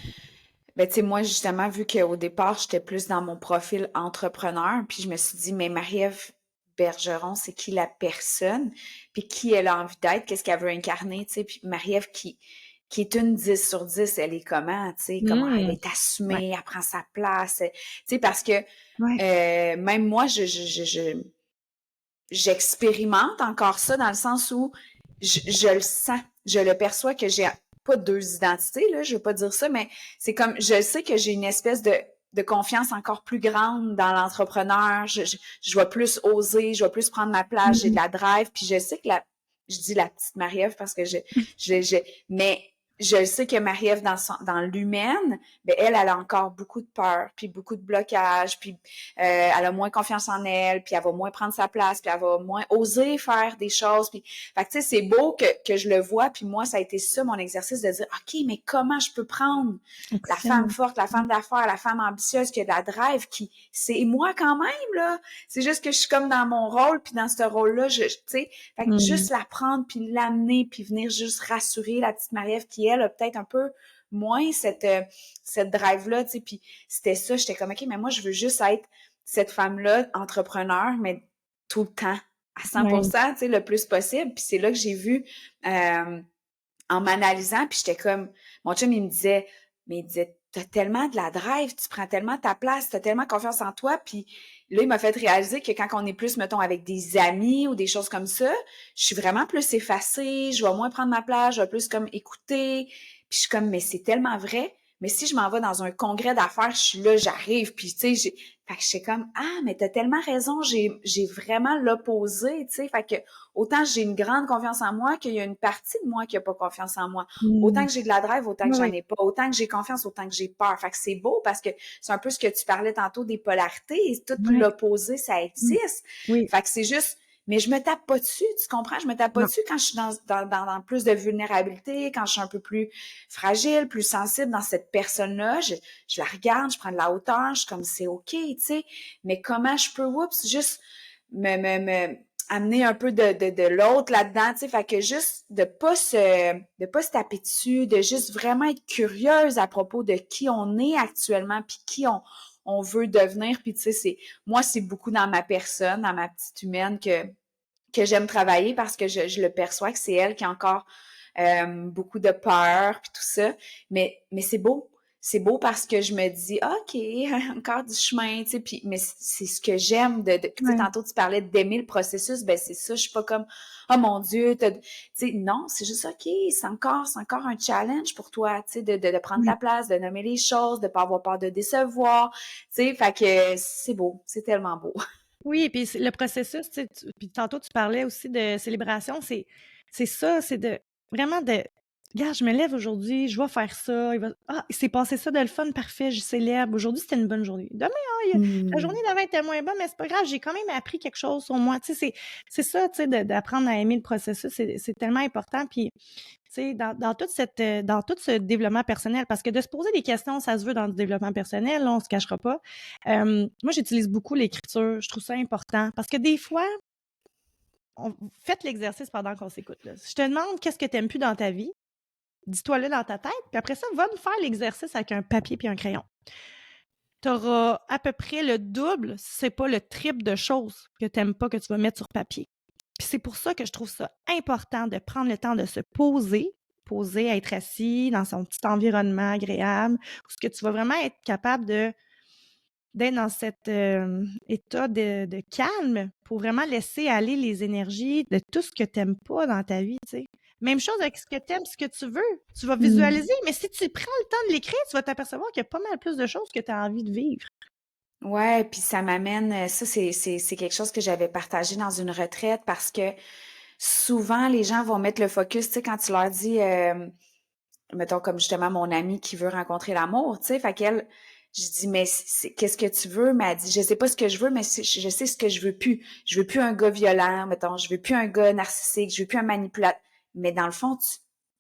tu sais, moi, justement, vu qu'au départ, j'étais plus dans mon profil entrepreneur, puis je me suis dit, mais Marie-Ève Bergeron, c'est qui la personne? Puis qui elle a envie d'être? Qu'est-ce qu'elle veut incarner, tu sais? Puis Marie-Ève qui est une 10 sur 10, elle est comment, tu sais? Comment elle Mmh. est Ouais, assumée, elle prend sa place, tu sais, parce que ouais. même moi, j'expérimente encore ça dans le sens où je le sens, je le perçois que j'ai pas deux identités, là, je veux pas dire ça, mais c'est comme, je sais que j'ai une espèce de confiance encore plus grande dans l'entrepreneur, je vais plus oser, je vais plus prendre ma place, j'ai de Mmh. la drive, puis je sais que je dis la petite Marie-Ève parce que mais je sais que Marie-Ève dans l'humaine, ben elle a encore beaucoup de peur, puis beaucoup de blocages, puis elle a moins confiance en elle, puis elle va moins prendre sa place, puis elle va moins oser faire des choses. Puis, fait que, tu sais, c'est beau que je le vois, puis moi, ça a été ça mon exercice de dire, OK, mais comment je peux prendre la femme Excellent. forte, la femme d'affaires, la femme ambitieuse qui a de la drive, qui, c'est moi quand même, là. C'est juste que je suis comme dans mon rôle, puis dans ce rôle-là, tu sais, fait que Mmh. juste la prendre, puis l'amener, puis venir juste rassurer la petite Marie-Ève qui, elle, a peut-être un peu moins cette drive-là, tu sais, puis c'était ça, j'étais comme, OK, mais moi, je veux juste être cette femme-là, entrepreneur, mais tout le temps, à Ouais. 100%, tu sais, le plus possible. Puis c'est là que j'ai vu, en m'analysant, puis j'étais comme, mon chum, mais il disait, t'as tellement de la drive, tu prends tellement ta place, t'as tellement confiance en toi, puis là, il m'a fait réaliser que quand on est plus, mettons, avec des amis ou des choses comme ça, je suis vraiment plus effacée, je vais moins prendre ma place, je vais plus comme écouter, puis je suis comme, mais c'est tellement vrai, mais si je m'en vais dans un congrès d'affaires, je suis là, j'arrive, puis tu sais, fait que j'étais comme, ah, mais t'as tellement raison, j'ai vraiment l'opposé, tu sais, fait que autant j'ai une grande confiance en moi qu'il y a une partie de moi qui a pas confiance en moi. Autant Mmh. que j'ai de la drive, autant que Oui, j'en oui. ai pas. Autant que j'ai confiance, autant que j'ai peur. Fait que c'est beau parce que c'est un peu ce que tu parlais tantôt des polarités. Et tout Ouais. l'opposé, ça Mmh. existe. Oui. Fait que c'est juste, mais je me tape pas dessus, tu comprends? Je me tape pas Non. dessus quand je suis dans plus de vulnérabilité, quand je suis un peu plus fragile, plus sensible dans cette personne-là. Je la regarde, je prends de la hauteur, je suis comme c'est OK, tu sais. Mais comment je peux, oups, juste me amener un peu de l'autre là-dedans, tu sais, fait que juste de pas se taper dessus, de juste vraiment être curieuse à propos de qui on est actuellement puis qui on veut devenir, puis tu sais, moi, c'est beaucoup dans ma personne, dans ma petite humaine que j'aime travailler parce que je le perçois que c'est elle qui a encore beaucoup de peur puis tout ça, mais c'est beau. c'est beau parce que je me dis: «Ah, OK, encore du chemin», tu sais, puis mais c'est ce que j'aime tu sais, Ouais. tantôt tu parlais d'aimer le processus, ben c'est ça, je suis pas comme: «Oh mon Dieu, tu sais, non, c'est juste OK, c'est encore un challenge pour toi, tu sais, de prendre Ouais. ta place, de nommer les choses, de pas avoir peur de décevoir, tu sais, fait que c'est beau, c'est tellement beau. Oui, et puis c'est le processus, tu sais, puis tantôt tu parlais aussi de célébration, c'est ça, c'est de vraiment de: «Regarde, je me lève aujourd'hui, je vais faire ça, il s'est passé ça de le fun, parfait, je célèbre. Aujourd'hui, c'était une bonne journée. Demain, la journée Mmh. d'avant était moins bonne, mais c'est pas grave, j'ai quand même appris quelque chose sur moi». Tu sais, c'est ça, tu sais, d'apprendre à aimer le processus, c'est tellement important. Puis tu sais, dans tout ce développement personnel, parce que de se poser des questions, ça se veut dans le développement personnel, là, on se cachera pas. Moi, j'utilise beaucoup l'écriture. Je trouve ça important parce que des fois, faites l'exercice pendant qu'on s'écoute, là. Si je te demande qu'est-ce que tu aimes plus dans ta vie, dis-toi-le dans ta tête, puis après ça, va me faire l'exercice avec un papier puis un crayon. Tu auras à peu près le double, si c'est pas le triple de choses que tu n'aimes pas que tu vas mettre sur papier. Puis c'est pour ça que je trouve ça important de prendre le temps de se poser, être assis dans son petit environnement agréable, où ce que tu vas vraiment être capable d'être dans cet état de calme pour vraiment laisser aller les énergies de tout ce que tu n'aimes pas dans ta vie, tu sais. Même chose avec ce que tu aimes, ce que tu veux. Tu vas Mmh. visualiser, mais si tu prends le temps de l'écrire, tu vas t'apercevoir qu'il y a pas mal plus de choses que tu as envie de vivre. Ouais, puis ça m'amène, ça c'est quelque chose que j'avais partagé dans une retraite parce que souvent les gens vont mettre le focus, tu sais, quand tu leur dis, mettons comme justement mon amie qui veut rencontrer l'amour, tu sais, fait qu'elle, je dis: «Mais qu'est-ce que tu veux?» Mais elle dit: «Je sais pas ce que je veux, mais je sais ce que je veux plus. Je veux plus un gars violent, mettons, je veux plus un gars narcissique, je veux plus un manipulateur.» Mais dans le fond,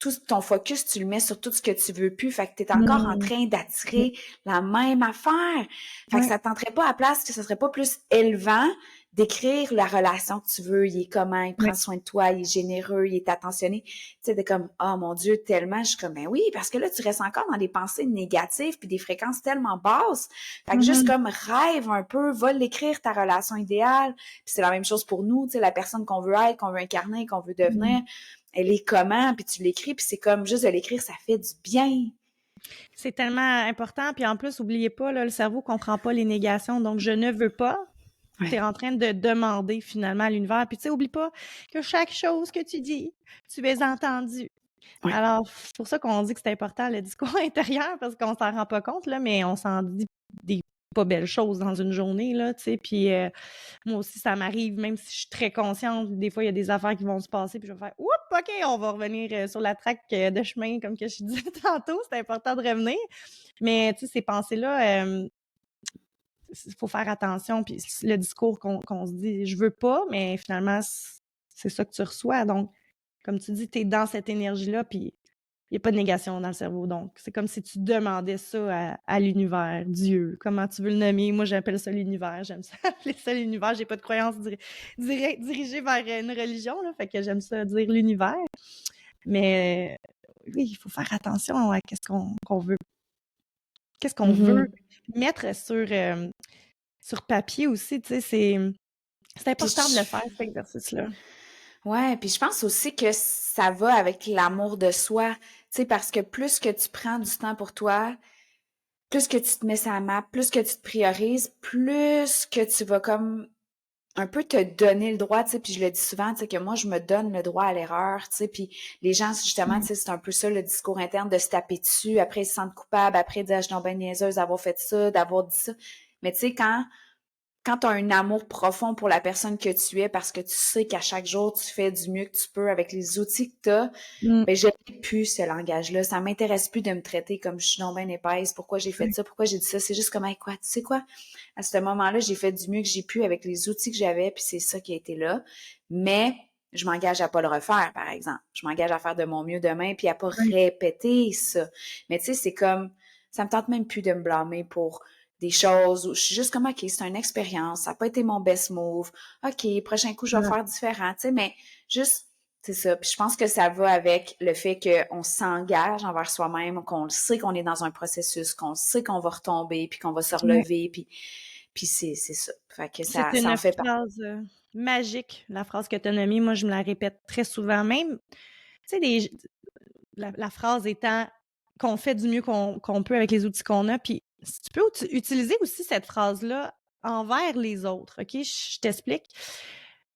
tout ton focus, tu le mets sur tout ce que tu veux plus. Fait que tu es encore en Mmh. train Oui. d'attirer la même affaire. Fait que Ouais. ça te tenterait pas à place que ce serait pas plus élevant d'écrire la relation que tu veux. Il est comment? Il Ouais. prend soin de toi, il est généreux, il est attentionné. Tu sais, de comme, oh mon Dieu, tellement. Je suis comme, ben oui, parce que là, tu restes encore dans des pensées négatives puis des fréquences tellement basses. Fait que juste Mmh. comme rêve un peu, va l'écrire ta relation idéale. Puis c'est la même chose pour nous, tu sais, la personne qu'on veut être, qu'on veut incarner, qu'on veut devenir, Mmh. elle est comment? Puis tu l'écris, puis c'est comme juste de l'écrire, ça fait du bien. C'est tellement important, puis en plus, oubliez pas, là, le cerveau comprend pas les négations, donc «je ne veux pas», tu es Ouais. en train de demander finalement à l'univers. Puis tu sais, oublie pas que chaque chose que tu dis, tu es entendu. Ouais. Alors, c'est pour ça qu'on dit que c'est important le discours intérieur parce qu'on s'en rend pas compte, là, mais on s'en dit des pas belles choses dans une journée, là, tu sais. Puis moi aussi, ça m'arrive, même si je suis très consciente, des fois, il y a des affaires qui vont se passer, puis je vais faire Oups, OK, on va revenir sur la traque de chemin, comme que je disais tantôt, c'est important de revenir. Mais tu sais, ces pensées-là, il faut faire attention. Puis le discours qu'on se dit, je veux pas, mais finalement, c'est ça que tu reçois. Donc, comme tu dis, tu es dans cette énergie-là, puis il n'y a pas de négation dans le cerveau. Donc, c'est comme si tu demandais ça à l'univers, Dieu, comment tu veux le nommer. Moi, j'appelle ça l'univers. J'aime ça appeler ça l'univers. J'ai pas de croyance dirigée vers une religion, là, fait que j'aime ça dire l'univers. Mais oui, il faut faire attention à qu'est-ce qu'on veut Mhm. mettre sur papier aussi, tu sais, c'est Puis important de le faire, cet exercice-là. ouais, puis je pense aussi que ça va avec l'amour de soi, tu sais, parce que plus que tu prends du temps pour toi, plus que tu te mets sa map, plus que tu te priorises, plus que tu vas comme un peu te donner le droit, tu sais, puis je le dis souvent, tu sais, que moi, je me donne le droit à l'erreur, tu sais, puis les gens, justement, tu Mmh. sais, c'est un peu ça, le discours interne de se taper dessus, après ils se sentent coupables, après ils disent: «Ah, je suis donc bien niaiseuse d'avoir fait ça, d'avoir dit ça.» Mais tu sais, quand tu as un amour profond pour la personne que tu es, parce que tu sais qu'à chaque jour, tu fais du mieux que tu peux avec les outils que tu as, Mmh. ben, je n'ai plus ce langage-là. Ça m'intéresse plus de me traiter comme je suis donc bien épaisse. Pourquoi j'ai fait Ouais. ça? Pourquoi j'ai dit ça? C'est juste comme, hey, quoi, tu sais quoi? À ce moment-là, j'ai fait du mieux que j'ai pu avec les outils que j'avais, puis c'est ça qui a été là. Mais je m'engage à pas le refaire, par exemple. Je m'engage à faire de mon mieux demain, puis à pas Ouais. répéter ça. Mais tu sais, c'est comme, ça me tente même plus de me blâmer pour des choses où je suis juste comme, OK, c'est une expérience, ça n'a pas été mon best move. OK, prochain coup, je vais Ouais. faire différent, tu sais, mais juste, c'est ça. Puis je pense que ça va avec le fait qu'on s'engage envers soi-même, qu'on sait qu'on est dans un processus, qu'on sait qu'on va retomber, puis qu'on va se Ouais. relever, puis c'est ça. Fait que C'est ça une en fait partie. phrase, magique, la phrase que tu as nommée. Moi, je me la répète très souvent. Même, tu sais, la phrase étant qu'on fait du mieux qu'on peut avec les outils qu'on a. Puis si tu peux utiliser aussi cette phrase-là envers les autres, OK? Je t'explique.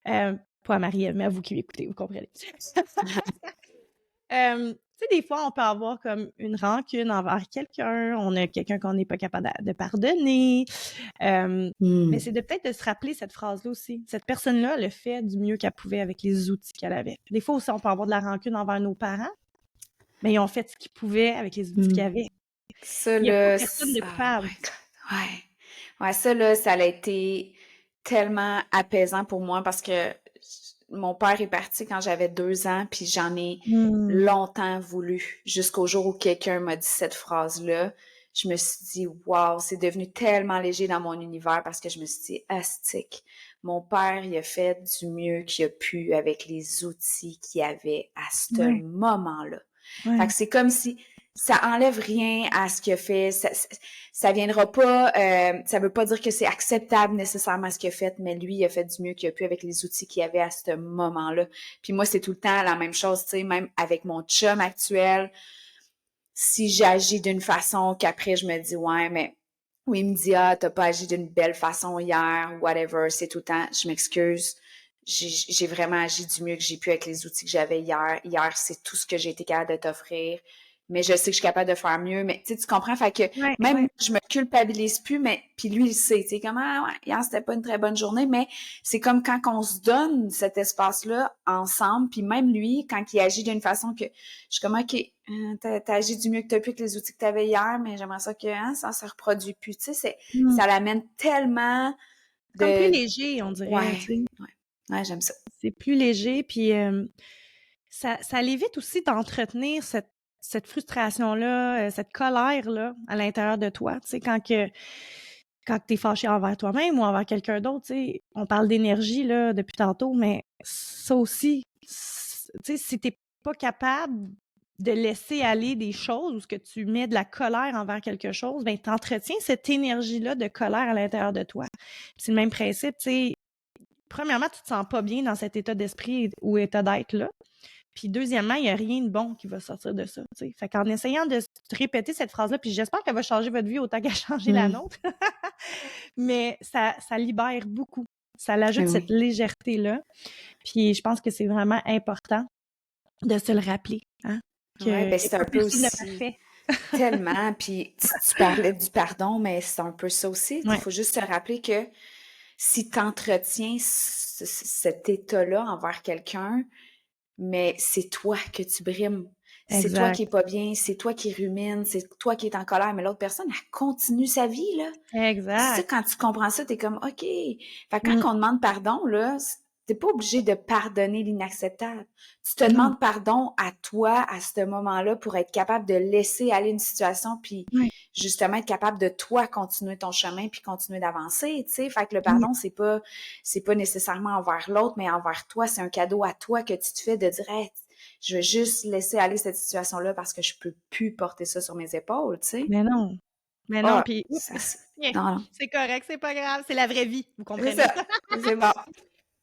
Pas à Marie-Ève, mais à vous qui m'écoutez, vous comprenez. Tu sais, des fois, on peut avoir comme une rancune envers quelqu'un, on a quelqu'un qu'on n'est pas capable de pardonner, mais c'est peut-être de se rappeler cette phrase-là aussi. Cette personne-là le fait du mieux qu'elle pouvait avec les outils qu'elle avait. Des fois aussi, on peut avoir de la rancune envers nos parents, mais ils ont fait ce qu'ils pouvaient avec les outils qu'ils avaient. Ça, Il n'y a pas là, personne de oh coupable. my God. Ouais. Ouais, ça, là, ça a été tellement apaisant pour moi parce que mon père est parti quand j'avais 2 ans, puis j'en ai longtemps voulu, jusqu'au jour où quelqu'un m'a dit cette phrase-là. Je me suis dit, wow, c'est devenu tellement léger dans mon univers parce que je me suis dit, astique. Mon père, il a fait du mieux qu'il a pu avec les outils qu'il avait à ce Ouais, moment-là. Fait ouais. que c'est comme si ça enlève rien à ce qu'il a fait. Ça viendra pas, ça veut pas dire que c'est acceptable nécessairement ce qu'il a fait, mais lui, il a fait du mieux qu'il a pu avec les outils qu'il avait à ce moment-là. Puis moi, c'est tout le temps la même chose, tu sais, même avec mon chum actuel. Si j'agis d'une façon qu'après je me dis, ouais, mais oui, il me dit, ah, t'as pas agi d'une belle façon hier, whatever, c'est tout le temps, je m'excuse. J'ai vraiment agi du mieux que j'ai pu avec les outils que j'avais hier. Hier, c'est tout ce que j'ai été capable de t'offrir. Mais je sais que je suis capable de faire mieux. Mais tu comprends? Fait que Ouais, même ouais. moi, je me culpabilise plus, mais puis lui, il sait. Tu sais, comme, ah ouais, hier, c'était pas une très bonne journée, mais c'est comme quand on se donne cet espace-là ensemble, puis même lui, quand il agit d'une façon que je suis comme, OK, t'as agi du mieux que t'as pu avec les outils que t'avais hier, mais j'aimerais ça que ça se reproduit plus. Tu sais, ça l'amène tellement Comme plus de... léger, on dirait, Ouais, tu sais. ouais. Ouais, j'aime ça. C'est plus léger, puis ça l'évite aussi d'entretenir cette frustration-là, cette colère-là à l'intérieur de toi. Tu sais, quand tu es fâché envers toi-même ou envers quelqu'un d'autre, tu sais, on parle d'énergie là depuis tantôt, mais ça aussi, tu sais, si t'es pas capable de laisser aller des choses ou ce que tu mets de la colère envers quelque chose, ben t'entretiens cette énergie-là de colère à l'intérieur de toi. C'est le même principe, tu sais. Premièrement, tu te sens pas bien dans cet état d'esprit ou état d'être-là. Puis deuxièmement, il n'y a rien de bon qui va sortir de ça. T'sais. Fait qu'en essayant de répéter cette phrase-là, puis j'espère qu'elle va changer votre vie autant qu'elle a changé la nôtre, mais ça libère beaucoup. Ça l'ajoute Oui, cette oui. légèreté-là. Puis je pense que c'est vraiment important de se le rappeler, hein, qu'il Ouais, n'y ben a c'est un pas peu personne de aussi parfait. tellement. Puis tu parlais du pardon, mais c'est un peu ça aussi. Il Ouais, faut juste se rappeler que si tu entretiens cet état-là envers quelqu'un, mais c'est toi que tu brimes. C'est toi qui exact. est pas bien, c'est toi qui rumine, c'est toi qui est en colère, mais l'autre personne, elle continue sa vie, là. Ça, Exact. quand tu comprends ça, t'es comme, OK. Fait que Mm. quand on demande pardon, là, t'es pas obligé de pardonner l'inacceptable. Tu te Non. demandes pardon à toi, à ce moment-là, pour être capable de laisser aller une situation, puis Ouais. justement être capable de toi continuer ton chemin, puis continuer d'avancer, tu sais. Fait que le Ouais. pardon, c'est pas nécessairement envers l'autre, mais envers toi. C'est un cadeau à toi que tu te fais de dire, hey, je vais juste laisser aller cette situation-là parce que je peux plus porter ça sur mes épaules, tu sais. Mais non. Mais non, Ah, puis ça, oups, yeah, non, non. c'est correct, c'est pas grave, c'est la vraie vie, vous C'est comprenez? ça. C'est bon.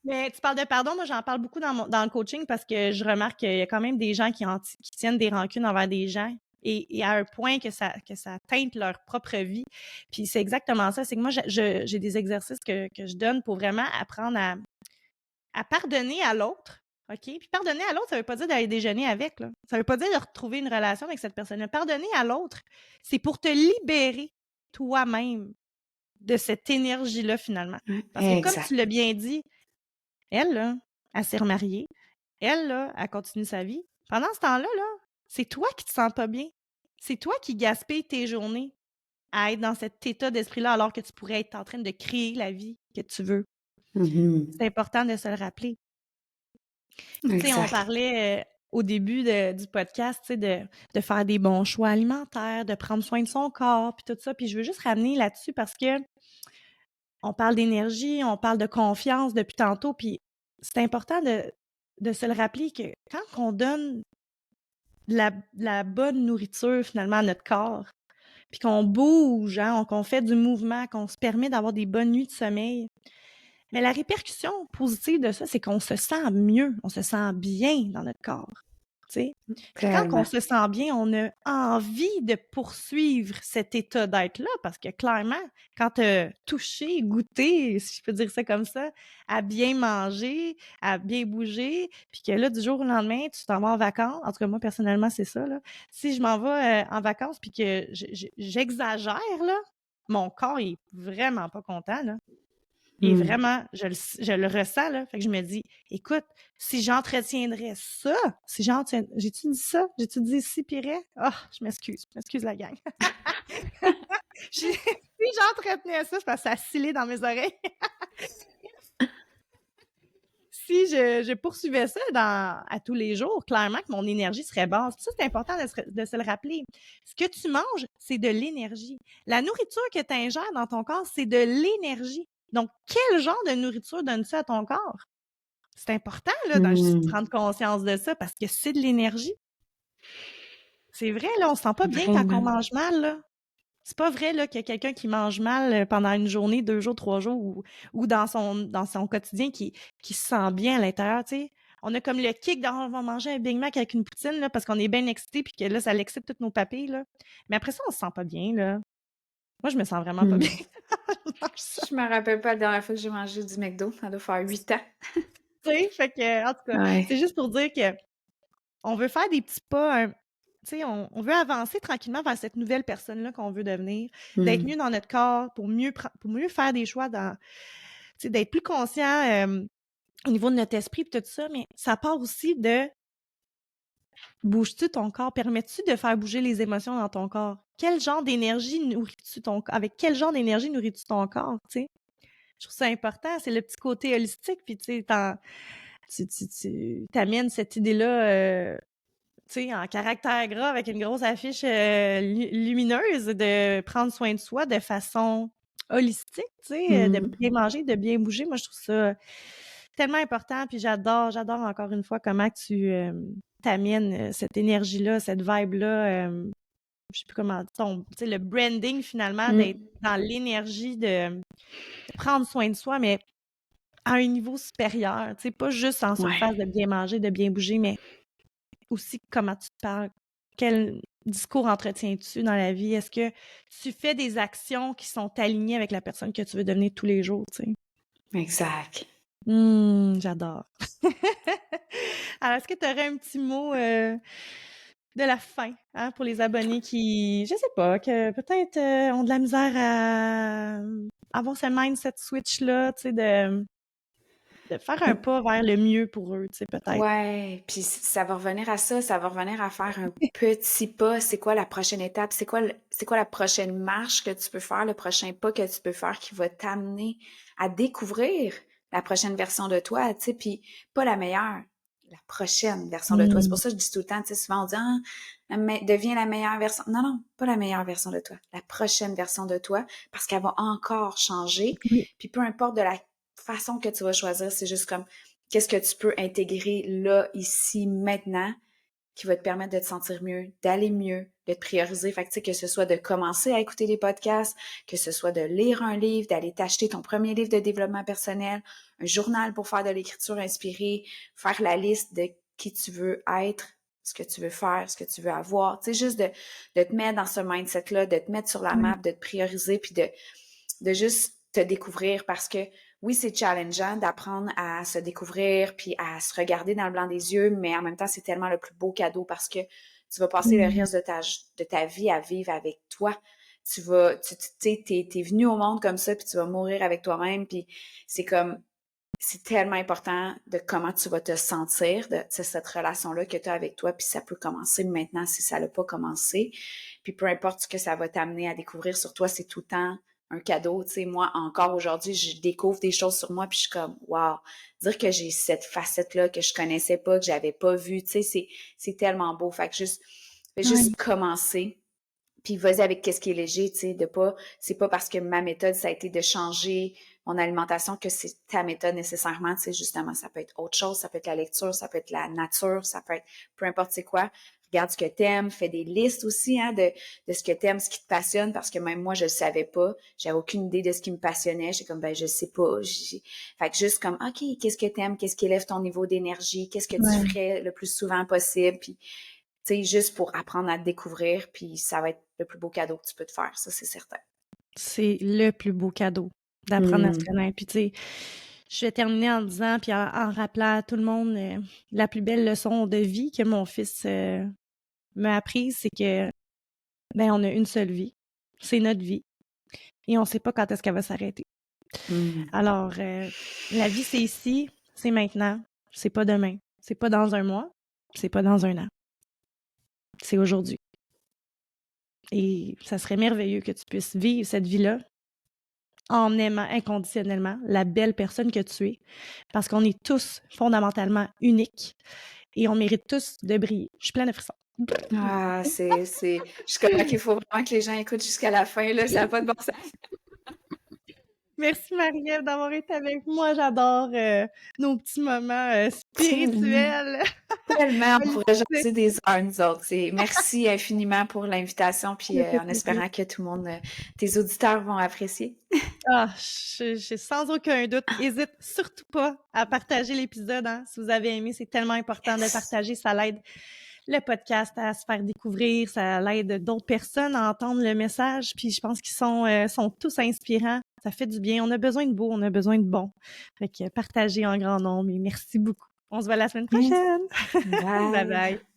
Mais tu parles de pardon, moi j'en parle beaucoup dans le coaching parce que je remarque qu'il y a quand même des gens qui tiennent des rancunes envers des gens et à un point que ça teinte leur propre vie. Puis c'est exactement ça, c'est que moi j'ai des exercices que je donne pour vraiment apprendre à pardonner à l'autre, OK? Puis pardonner à l'autre, ça veut pas dire d'aller déjeuner avec, là. Ça veut pas dire de retrouver une relation avec cette personne-là. Pardonner à l'autre, c'est pour te libérer toi-même de cette énergie-là finalement. Parce que comme tu Exact. l'as bien dit, elle, là, elle s'est remariée. Elle, là, elle continue sa vie. Pendant ce temps-là, là, c'est toi qui te sens pas bien. C'est toi qui gaspilles tes journées à être dans cet état d'esprit-là alors que tu pourrais être en train de créer la vie que tu veux. Mhm. C'est important de se le rappeler. Puis, tu sais, on Exact. parlait au début du podcast, tu sais, de faire des bons choix alimentaires, de prendre soin de son corps, puis tout ça. Puis je veux juste ramener là-dessus parce que on parle d'énergie, on parle de confiance depuis tantôt, puis c'est important de se le rappeler que quand on donne de la bonne nourriture finalement à notre corps, puis qu'on bouge, hein, qu'on fait du mouvement, qu'on se permet d'avoir des bonnes nuits de sommeil, mais la répercussion positive de ça, c'est qu'on se sent mieux, on se sent bien dans notre corps. tu sais? Puis quand on Tellement. se sent bien, on a envie de poursuivre cet état d'être-là parce que clairement, quand tu as touché, goûté, si je peux dire ça comme ça, à bien manger, à bien bouger, puis que là, du jour au lendemain, tu t'en vas en vacances. En tout cas, moi, personnellement, c'est ça, là. Si je m'en vais en vacances puis que j'exagère, là, mon corps est vraiment pas content, là. Et Mm. vraiment, je le ressens, là. Fait que je me dis, écoute, si j'entretiendrais ça, si j'entretiens, j'ai-tu dit ça? J'ai-tu dit si pirait? Ah, je m'excuse la gang. Si j'entretenais ça, c'est parce que ça scellait dans mes oreilles. Si je poursuivais ça à tous les jours, clairement que mon énergie serait basse. Puis ça, c'est important de se le rappeler. Ce que tu manges, c'est de l'énergie. La nourriture que tu ingères dans ton corps, c'est de l'énergie. Donc, quel genre de nourriture donnes-tu à ton corps? C'est important, là, de juste Mm. prendre conscience de ça parce que c'est de l'énergie. C'est vrai, là, on se sent pas bien quand on Vraiment. mange mal, là. C'est pas vrai, là, qu'il y a quelqu'un qui mange mal pendant une journée, 2 jours, 3 jours ou dans son quotidien qui se sent bien à l'intérieur, tu sais. On a comme le kick on va manger un Big Mac avec une poutine, là, parce qu'on est bien excité puis que là, ça l'excite toutes nos papilles, là. Mais après ça, on se sent pas bien, là. Moi, je me sens vraiment pas bien Mm. quand je mange ça, Je me rappelle pas la dernière fois que j'ai mangé du McDo. Ça doit faire 8 ans. tu sais. Fait que, en tout cas, c'est Ouais. juste pour dire que on veut faire des petits pas, tu sais, on veut avancer tranquillement vers cette nouvelle personne-là qu'on veut devenir, d'être Mm. mieux dans notre corps pour mieux faire des choix dans, tu sais, d'être plus conscient au niveau de notre esprit et tout ça, mais ça part aussi de bouges-tu ton corps, permets-tu de faire bouger les émotions dans ton corps? Quel genre d'énergie nourris-tu ton corps? Avec quel genre d'énergie nourris-tu ton corps, tu sais? Je trouve ça important, c'est le petit côté holistique, puis tu sais, tu t'amènes cette idée-là tu sais, en caractère gras avec une grosse affiche lumineuse, de prendre soin de soi de façon holistique, tu sais, de Mm. bien manger, de bien bouger. Moi, je trouve ça tellement important. Puis j'adore encore une fois comment que tu t'amènes cette énergie-là, cette vibe-là. Je sais plus comment, tu sais, le branding finalement, d'être Mm. dans l'énergie de prendre soin de soi, mais à un niveau supérieur, tu sais, pas juste en Ouais. surface de bien manger, de bien bouger, mais aussi comment tu te parles. Quel discours entretiens-tu dans la vie? Est-ce que tu fais des actions qui sont alignées avec la personne que tu veux devenir tous les jours, tu sais? Exact. J'adore. Alors, est-ce que tu aurais un petit mot de la fin, hein, pour les abonnés qui, je sais pas, que peut-être ont de la misère à avoir ce mindset switch-là, tu sais, de faire un pas vers le mieux pour eux, tu sais, peut-être. Ouais, puis ça va revenir à ça, ça va revenir à faire un petit pas. C'est quoi la prochaine étape? C'est quoi la prochaine marche que tu peux faire, le prochain pas que tu peux faire qui va t'amener à découvrir la prochaine version de toi, tu sais, puis pas la meilleure, la prochaine version de toi. C'est pour Mm. ça que je dis tout le temps, tu sais, souvent on dit, ah, deviens la meilleure version. Non, non, pas la meilleure version de toi, la prochaine version de toi, parce qu'elle va encore changer. Puis peu importe de la façon que tu vas choisir, c'est juste comme, qu'est-ce que tu peux intégrer là, ici, maintenant, qui va te permettre de te sentir mieux, d'aller mieux, de te prioriser. Fait que, tu sais, que ce soit de commencer à écouter des podcasts, que ce soit de lire un livre, d'aller t'acheter ton premier livre de développement personnel, un journal pour faire de l'écriture inspirée, faire la liste de qui tu veux être, ce que tu veux faire, ce que tu veux avoir. Tu sais, juste de te mettre dans ce mindset-là, de te mettre sur la map, Ouais. de te prioriser, puis de juste te découvrir parce que oui, c'est challengeant d'apprendre à se découvrir puis à se regarder dans le blanc des yeux, mais en même temps, c'est tellement le plus beau cadeau parce que tu vas passer le Mm. reste de ta vie à vivre avec toi. Tu vas, tu sais, t'es venu au monde comme ça puis tu vas mourir avec toi-même puis c'est comme, c'est tellement important de comment tu vas te sentir, de cette relation-là que tu as avec toi, puis ça peut commencer maintenant si ça n'a pas commencé. Puis peu importe ce que ça va t'amener à découvrir sur toi, c'est tout le temps un cadeau. Tu sais, moi, encore aujourd'hui, je découvre des choses sur moi, puis je suis comme, wow, dire que j'ai cette facette-là que je connaissais pas, que j'avais pas vue, tu sais, c'est tellement beau. Fait que fais Ouais. juste commencer puis vas-y avec qu'est-ce qui est léger, tu sais, de pas, c'est pas parce que ma méthode, ça a été de changer mon alimentation que c'est ta méthode nécessairement. Tu sais, justement, ça peut être autre chose, ça peut être la lecture, ça peut être la nature, ça peut être peu importe c'est quoi. Regarde ce que t'aimes, fais des listes aussi de ce que t'aimes, ce qui te passionne, parce que même moi, je le savais pas. J'avais aucune idée de ce qui me passionnait. J'étais comme, je sais pas. Fait que juste comme, OK, qu'est-ce que t'aimes? Qu'est-ce qui élève ton niveau d'énergie? Qu'est-ce que tu Ouais. ferais le plus souvent possible? Puis, tu sais, juste pour apprendre à te découvrir, puis ça va être le plus beau cadeau que tu peux te faire, ça, c'est certain. C'est le plus beau cadeau, d'apprendre à se connaître. Puis tu sais, je vais terminer en disant, puis en rappelant à tout le monde, la plus belle leçon de vie que mon fils m'a apprise, c'est que, on a une seule vie. C'est notre vie. Et on sait pas quand est-ce qu'elle va s'arrêter. Alors, la vie, c'est ici, c'est maintenant, c'est pas demain, c'est pas dans un mois, c'est pas dans un an. C'est aujourd'hui. Et ça serait merveilleux que tu puisses vivre cette vie-là en aimant inconditionnellement la belle personne que tu es, parce qu'on est tous fondamentalement uniques et on mérite tous de briller. Je suis pleine de frissons. Ah, je suis comme, OK, il faut vraiment que les gens écoutent jusqu'à la fin, là, ça n'a pas de bon sens. Merci Marie-Ève d'avoir été avec moi. J'adore nos petits moments spirituels. Tellement, on pourrait Holistiques. jaser des heures, nous autres. Merci infiniment pour l'invitation, puis Ça fait en plaisir. espérant que tout le monde, tes auditeurs vont apprécier. Ah, j'ai sans aucun doute. Hésite surtout pas à partager l'épisode. Hein, si vous avez aimé, c'est tellement important de partager. Ça l'aide le podcast à se faire découvrir. Ça l'aide d'autres personnes à entendre le message. Puis je pense qu'ils sont tous inspirants. Ça fait du bien. On a besoin de beau, on a besoin de bon. Fait que partagez en grand nombre et merci beaucoup. On se voit la semaine prochaine. Bye Bye. bye.